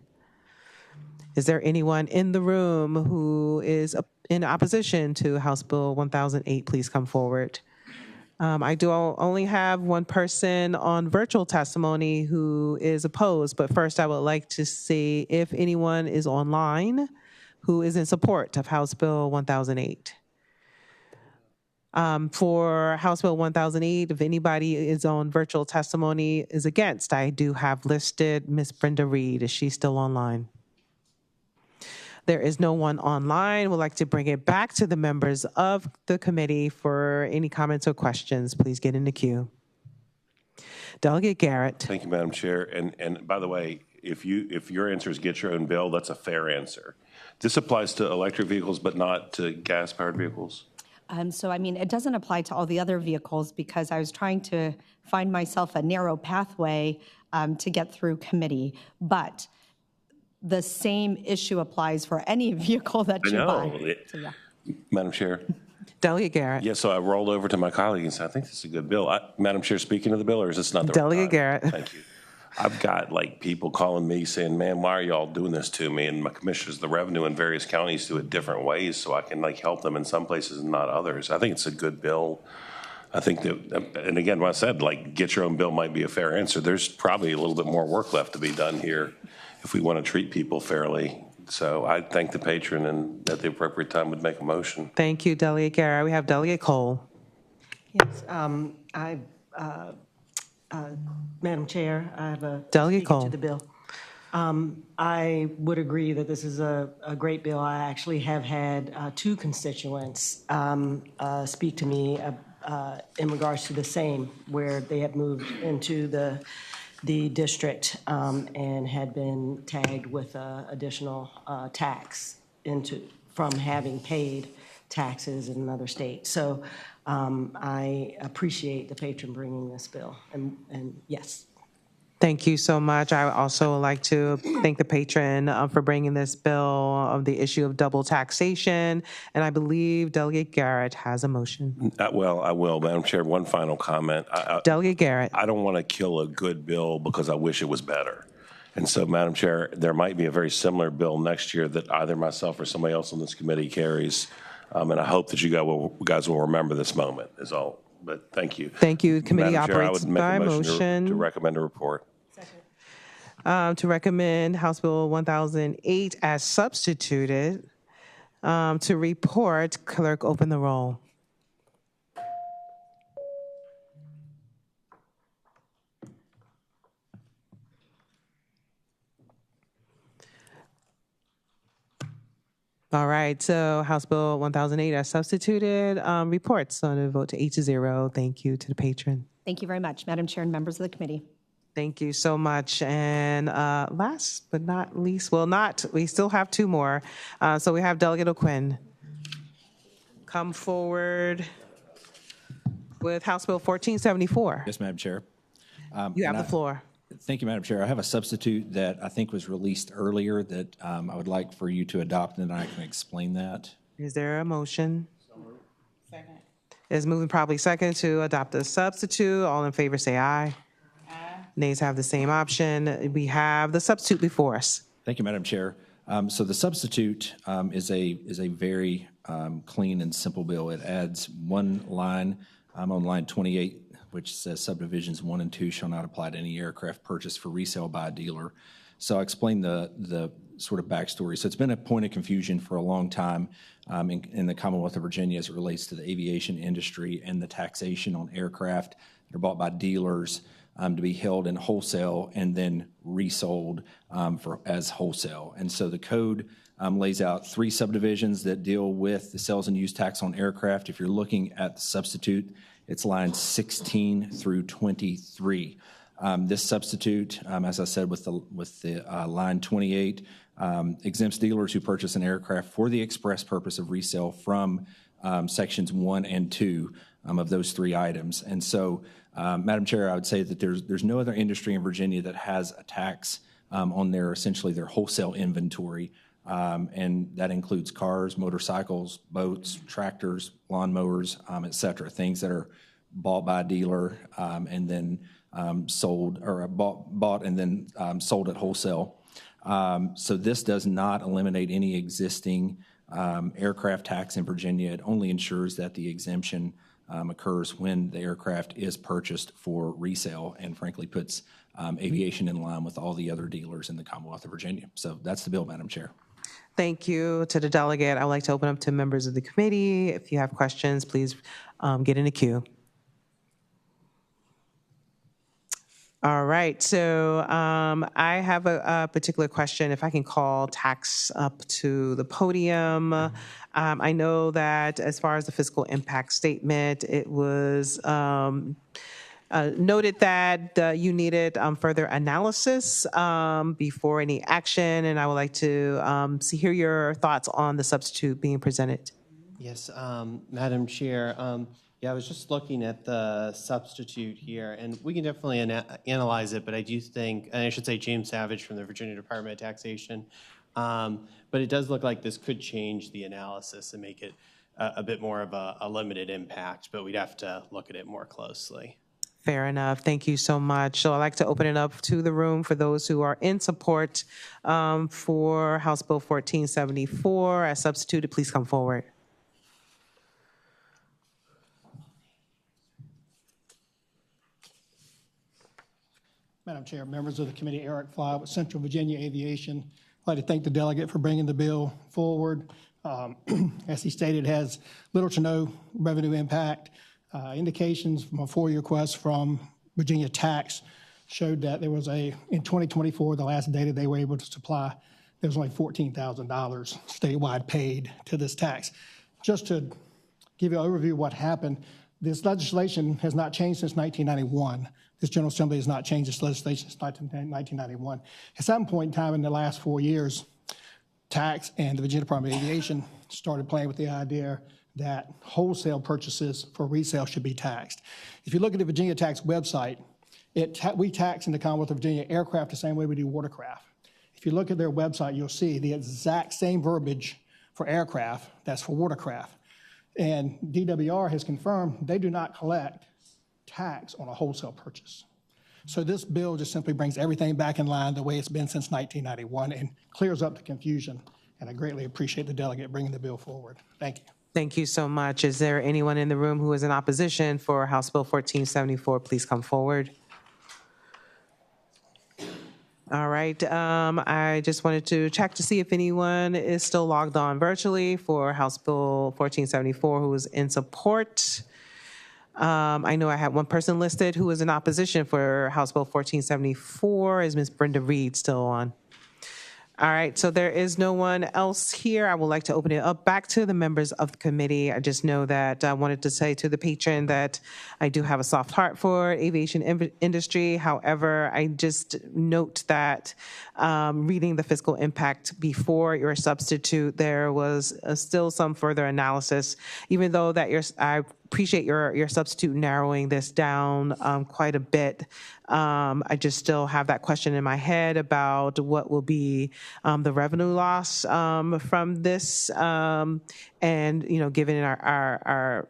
Is there anyone in the room who is in opposition to House Bill 1008? Please come forward. I do only have one person on virtual testimony who is opposed, but first I would like to see if anyone is online who is in support of House Bill 1008. For House Bill 1008, if anybody is on virtual testimony is against, I do have listed Ms. Brenda Reed. Is she still online? There is no one online. We'd like to bring it back to the members of the committee for any comments or questions. Please get in the queue. Delegate Garrett. Thank you, Madam Chair. And by the way, if your answer is get your own bill, that's a fair answer. This applies to electric vehicles, but not to gas-powered vehicles? So, I mean, it doesn't apply to all the other vehicles because I was trying to find myself a narrow pathway to get through committee. But the same issue applies for any vehicle that you buy. So, yeah. Madam Chair. Delegate Garrett. Yeah, so I rolled over to my colleague and said, I think this is a good bill. Madam Chair, speaking of the bill, or is this not the Delegate Garrett. Thank you. I've got like people calling me saying, man, why are y'all doing this to me? And my commissioners of the revenue in various counties do it different ways so I can like help them in some places and not others. I think it's a good bill. I think that, and again, what I said, like get your own bill might be a fair answer. There's probably a little bit more work left to be done here if we want to treat people fairly. So I thank the patron and at the appropriate time would make a motion. Thank you, Delegate Garrett. We have Delegate Cole. Yes, Madam Chair, I have a Delegate speaker Cole. to the bill. I would agree that this is a great bill. I actually have had two constituents speak to me in regards to the same, where they have moved into the district and had been tagged with additional tax from having paid taxes in another state. So I appreciate the patron bringing this bill, and yes. Thank you so much. I would also like to thank the patron for bringing this bill of the issue of double taxation. And I believe Delegate Garrett has a motion. Well, I will, Madam Chair. One final comment. Delegate Garrett. I don't want to kill a good bill because I wish it was better. And so, Madam Chair, there might be a very similar bill next year that either myself or somebody else on this committee carries. And I hope that you guys will remember this moment is all. But thank you. Thank you. Committee Madam Chair, operates I would make by a motion motion. to recommend a report. To recommend House Bill 1008 as substituted. To report, clerk, open the roll. All right, so House Bill 1008 as substituted reports on a vote to 8-0. Thank you to the patron. Thank you very much, Madam Chair and members of the committee. Thank you so much. And last but not least, we still have two more. So we have Delegate O'Quinn come forward with House Bill 1474. Yes, Madam Chair. You have the floor. Thank you, Madam Chair. I have a substitute that I think was released earlier that I would like for you to adopt, and I can explain that. Is there a motion? Second. Is moving probably second to adopt the substitute. All in favor say aye. Nays have the same option. We have the substitute before us. Thank you, Madam Chair. So the substitute is a very clean and simple bill. It adds one line on line 28, which says subdivisions 1 and 2 shall not apply to any aircraft purchased for resale by a dealer. So I'll explain the sort of backstory. So it's been a point of confusion for a long time in the Commonwealth of Virginia as it relates to the aviation industry and the taxation on aircraft that are bought by dealers to be held in wholesale and then resold as wholesale. And so the code lays out 3 subdivisions that deal with the sales and use tax on aircraft. If you're looking at the substitute, it's lines 16 through 23. This substitute, as I said, with the line 28, exempts dealers who purchase an aircraft for the express purpose of resale from sections 1 and 2 of those 3 items. And so, Madam Chair, I would say that there's no other industry in Virginia that has a tax on essentially their wholesale inventory. And that includes cars, motorcycles, boats, tractors, lawnmowers, et cetera, things that are bought by a dealer and then sold, or bought and then sold at wholesale. So this does not eliminate any existing aircraft tax in Virginia. It only ensures that the exemption occurs when the aircraft is purchased for resale, and frankly puts aviation in line with all the other dealers in the Commonwealth of Virginia. So that's the bill, Madam Chair. Thank you to the delegate. I would like to open up to members of the committee. If you have questions, please get in the queue. All right, so I have a particular question. If I can call tax up to the podium. I know that as far as the fiscal impact statement, it was noted that you needed further analysis before any action, and I would like to hear your thoughts on the substitute being presented. Yes, Madam Chair. Yeah, I was just looking at the substitute here, and we can definitely analyze it, but I do think, and I should say James Savage from the Virginia Department of Taxation, but it does look like this could change the analysis and make it a bit more of a limited impact, but we'd have to look at it more closely. Fair enough. Thank you so much. So I'd like to open it up to the room for those who are in support for House Bill 1474 as substituted. Please come forward. Madam Chair, members of the committee, Eric Fly with Central Virginia Aviation. I'd like to thank the delegate for bringing the bill forward. As he stated, it has little to no revenue impact. Indications from a FOIA request from Virginia Tax showed that there was in 2024, the last data they were able to supply, there was only $14,000 statewide paid to this tax. Just to give you an overview of what happened, this legislation has not changed since 1991. This General Assembly has not changed this legislation since 1991. At some point in time in the last 4 years, tax and the Virginia Department of Aviation started playing with the idea that wholesale purchases for resale should be taxed. If you look at the Virginia tax website, we tax in the Commonwealth of Virginia aircraft the same way we do watercraft. If you look at their website, you'll see the exact same verbiage for aircraft that's for watercraft. And DWR has confirmed they do not collect tax on a wholesale purchase. So this bill just simply brings everything back in line the way it's been since 1991 and clears up the confusion. And I greatly appreciate the delegate bringing the bill forward. Thank you. Thank you so much. Is there anyone in the room who is in opposition for House Bill 1474? Please come forward. All right. I just wanted to check to see if anyone is still logged on virtually for House Bill 1474 who is in support. I know I had one person listed who is in opposition for House Bill 1474. Is Ms. Brenda Reed still on? All right, so there is no one else here. I would like to open it up back to the members of the committee. I just know that I wanted to say to the patron that I do have a soft heart for aviation industry. However, I just note that reading the fiscal impact before your substitute, there was still some further analysis, even though that I appreciate your substitute narrowing this down quite a bit. I just still have that question in my head about what will be the revenue loss from this, and given our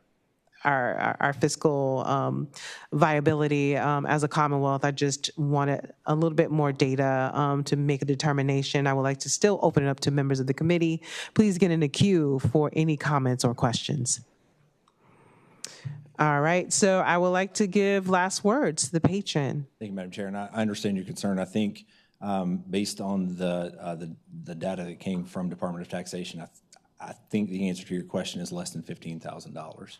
fiscal viability as a Commonwealth, I just wanted a little bit more data to make a determination. I would like to still open it up to members of the committee. Please get in the queue for any comments or questions. All right, so I would like to give last words to the patron. Thank you, Madam Chair, and I understand your concern. I think based on the data that came from Department of Taxation, I think the answer to your question is less than $15,000.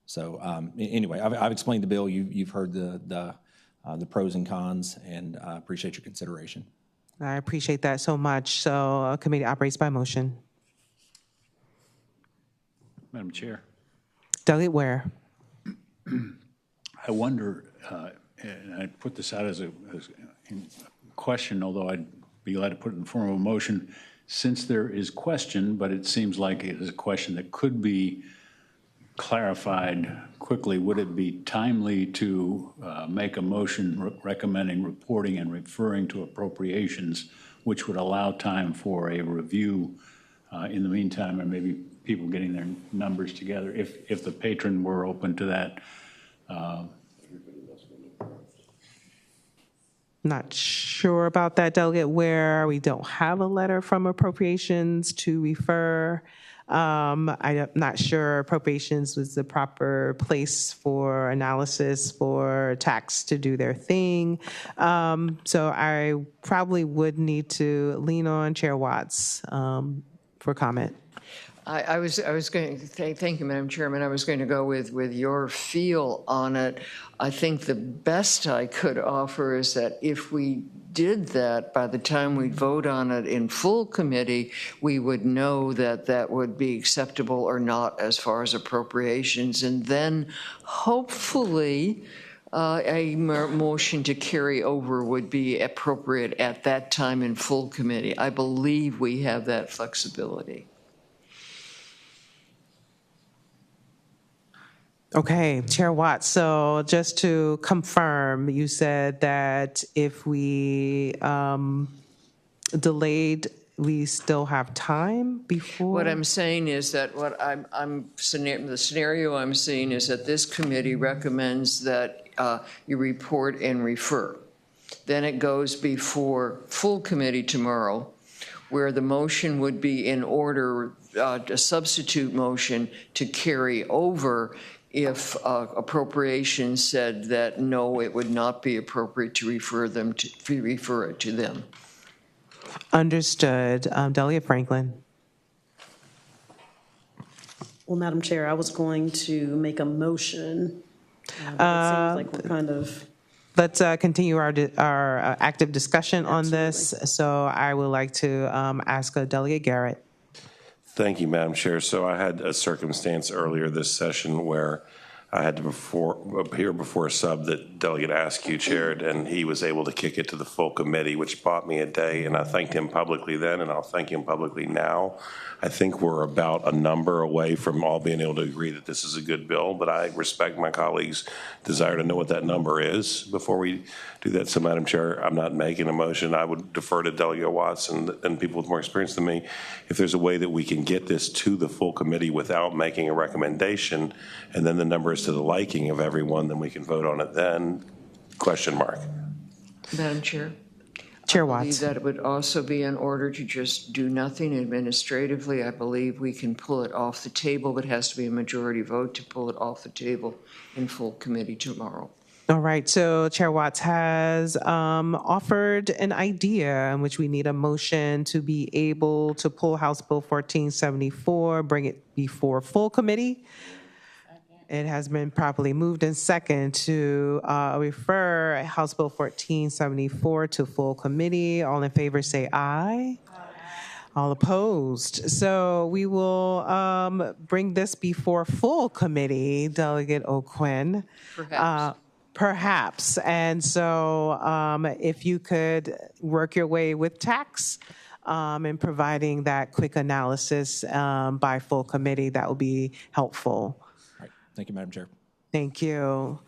So anyway, I've explained the bill. You've heard the pros and cons, and I appreciate your consideration. I appreciate that so much. So committee operates by motion. Madam Chair. Delegate Ware. I wonder, and I put this out as a question, although I'd be glad to put it in the form of a motion, since there is question, but it seems like it is a question that could be clarified quickly. Would it be timely to make a motion recommending reporting and referring to appropriations, which would allow time for a review in the meantime, and maybe people getting their numbers together, if the patron were open to that? Not sure about that, Delegate Ware. We don't have a letter from appropriations to refer. I'm not sure appropriations was the proper place for analysis for tax to do their thing. So I probably would need to lean on Chair Watts for comment. I was going to thank you, Madam Chairman. I was going to go with your feel on it. I think the best I could offer is that if we did that, by the time we vote on it in full committee, we would know that that would be acceptable or not as far as appropriations, and then hopefully a motion to carry over would be appropriate at that time in full committee. I believe we have that flexibility. Okay, Chair Watts, so just to confirm, you said that if we delayed, we still have time before? What I'm saying is that the scenario I'm seeing is that this committee recommends that you report and refer. Then it goes before full committee tomorrow, where the motion would be in order, a substitute motion to carry over if appropriations said that no, it would not be appropriate to refer it to them. Understood. Delegate Franklin. Well, Madam Chair, I was going to make a motion. It seems like we're kind of... let's continue our active discussion on this. So I would like to ask Delegate Garrett. Thank you, Madam Chair. So I had a circumstance earlier this session where I had to appear before a sub that Delegate Askew chaired, and he was able to kick it to the full committee, which bought me a day, and I thanked him publicly then, and I'll thank him publicly now. I think we're about a number away from all being able to agree that this is a good bill, but I respect my colleagues' desire to know what that number is before we do that. So, Madam Chair, I'm not making a motion. I would defer to Delegate Watts and people with more experience than me. If there's a way that we can get this to the full committee without making a recommendation, and then the number is to the liking of everyone, then we can vote on it then, question mark. Madam Chair? Chair I Watts. believe that it would also be in order to just do nothing administratively. I believe we can pull it off the table, but it has to be a majority vote to pull it off the table in full committee tomorrow. All right, so Chair Watts has offered an idea in which we need a motion to be able to pull House Bill 1474, bring it before full committee. It has been properly moved and second to refer House Bill 1474 to full committee. All in favor say aye. All opposed. So we will bring this before full committee, Delegate O'Quinn. Perhaps. And so if you could work your way with tax in providing that quick analysis by full committee, that would be helpful. Thank you, Madam Chair. Thank you.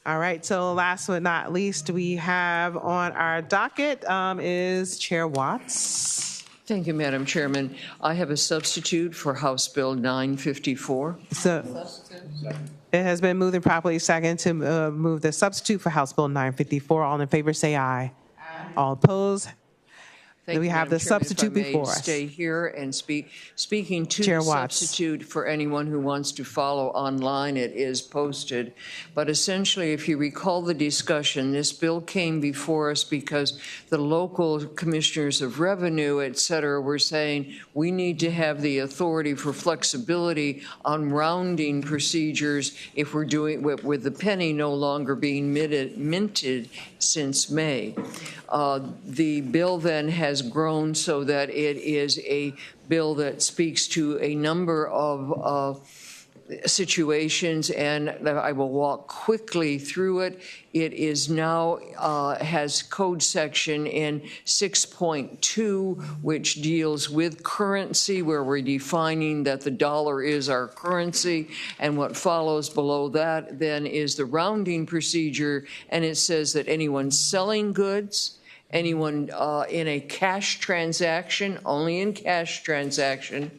All right, so last but not least, we have on our docket is Chair Watts. Thank you, Madam Chairman. I have a substitute for House Bill 954. So it has been moved and properly second to move the substitute for House Bill 954. All in favor say aye. All opposed? Thank we you, have Madam the Chairman. substitute If I may before us. Stay here and speaking to Chair the Watts. substitute for anyone who wants to follow online. It is posted. But essentially, if you recall the discussion, this bill came before us because the local commissioners of revenue, et cetera, were saying we need to have the authority for flexibility on rounding procedures if we're doing with the penny no longer being minted since May. The bill then has grown so that it is a bill that speaks to a number of situations, and I will walk quickly through it. It is now has code section in 6.2, which deals with currency, where we're defining that the dollar is our currency, and what follows below that then is the rounding procedure, and it says that anyone selling goods, anyone in a cash transaction, only in cash transaction,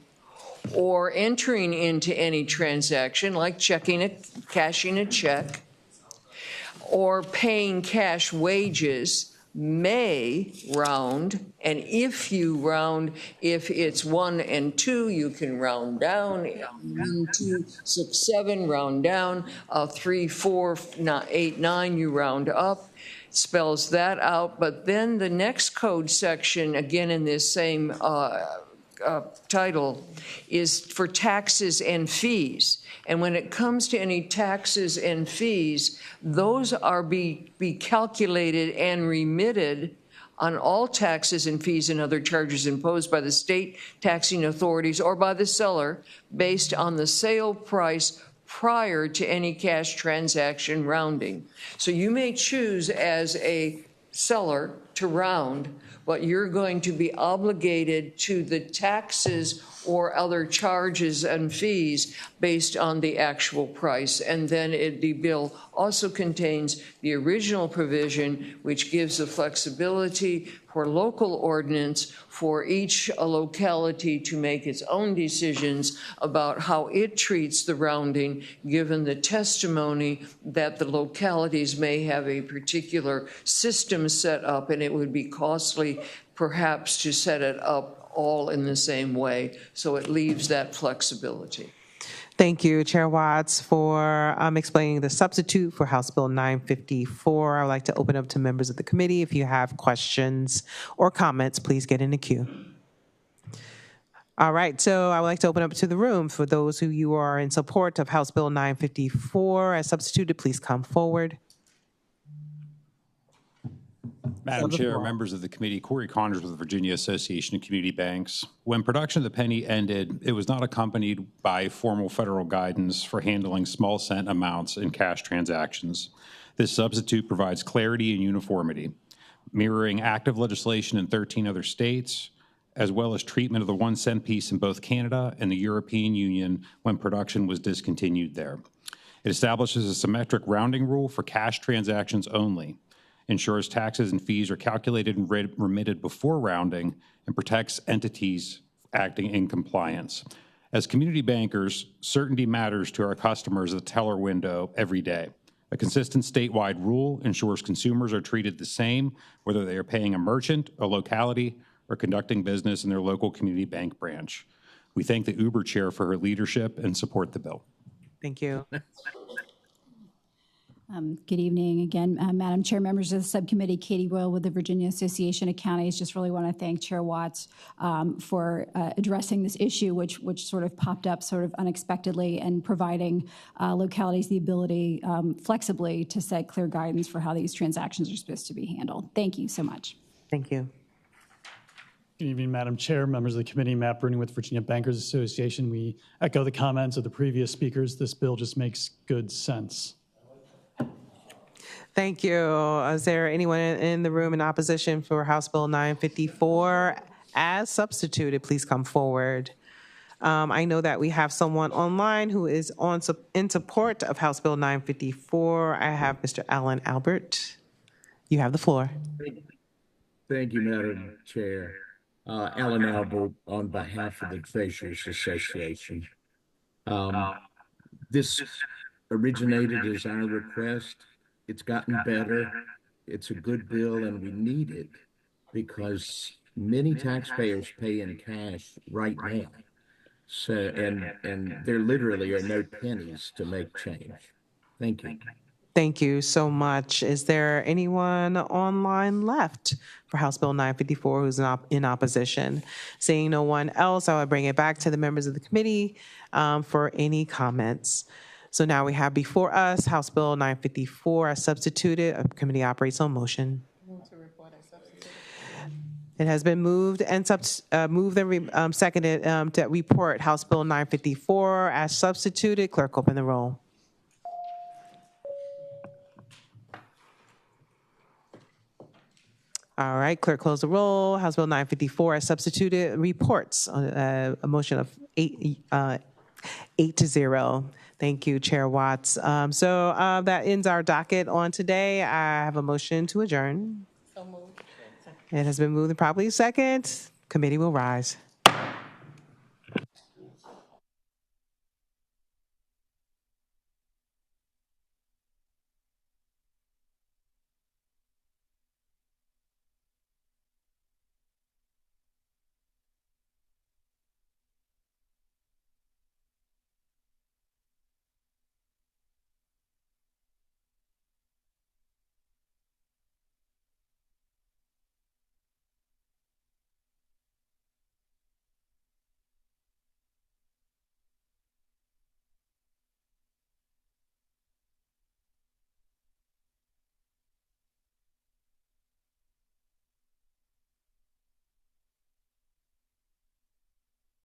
or entering into any transaction like cashing a check, or paying cash wages may round, and if you round, if it's 1 and 2, you can round down, 1, 2, 6, 7, round down, 3, 4, 8, 9, you round up. Spells that out, but then the next code section, again in this same title, is for taxes and fees. And when it comes to any taxes and fees, those are be calculated and remitted on all taxes and fees and other charges imposed by the state taxing authorities or by the seller based on the sale price prior to any cash transaction rounding. So you may choose as a seller to round, but you're going to be obligated to the taxes or other charges and fees based on the actual price. And then the bill also contains the original provision, which gives the flexibility for local ordinance for each locality to make its own decisions about how it treats the rounding, given the testimony that the localities may have a particular system set up, and it would be costly perhaps to set it up all in the same way. So it leaves that flexibility. Thank you, Chair Watts, for explaining the substitute for House Bill 954. I would like to open up to members of the committee. If you have questions or comments, please get in the queue. All right, so I would like to open up to the room. For those who you are in support of House Bill 954 as substituted, please come forward. Madam Chair, members of the committee, Corey Connors with the Virginia Association of Community Banks. When production of the penny ended, it was not accompanied by formal federal guidance for handling small cent amounts in cash transactions. This substitute provides clarity and uniformity, mirroring active legislation in 13 other states, as well as treatment of the 1 cent piece in both Canada and the European Union when production was discontinued there. It establishes a symmetric rounding rule for cash transactions only, ensures taxes and fees are calculated and remitted before rounding, and protects entities acting in compliance. As community bankers, certainty matters to our customers at the teller window every day. A consistent statewide rule ensures consumers are treated the same, whether they are paying a merchant, a locality, or conducting business in their local community bank branch. We thank the Uber Chair for her leadership and support the bill. Thank you. Good evening again, Madam Chair, members of the subcommittee. Katie Boyle with the Virginia Association of Counties. Just really want to thank Chair Watts for addressing this issue, which sort of popped up sort of unexpectedly, and providing localities the ability flexibly to set clear guidance for how these transactions are supposed to be handled. Thank you so much. Thank you. Good evening, Madam Chair, members of the committee. Matt Bruning with Virginia Bankers Association. We echo the comments of the previous speakers. This bill just makes good sense. Thank you. Is there anyone in the room in opposition for House Bill 954 as substituted? Please come forward. I know that we have someone online who is in support of House Bill 954. I have Mr. Alan Albert. You have the floor. Thank you, Madam Chair. Alan Albert on behalf of the Treasurers Association. This originated as our request. It's gotten better. It's a good bill, and we need it because many taxpayers pay in cash right now. So, and there literally are no pennies to make change. Thank you. Thank you so much. Is there anyone online left for House Bill 954 who's in opposition? Seeing no one else, I will bring it back to the members of the committee for any comments. So now we have before us House Bill 954 as substituted. A committee operates on motion. It has been moved and seconded to report House Bill 954 as substituted. Clerk, open the roll. All right, clerk, close the roll. House Bill 954 as substituted reports on a motion of 8-0. Thank you, Chair Watts. So that ends our docket on today. I have a motion to adjourn. So moved. It has been moved and properly second. Committee will rise.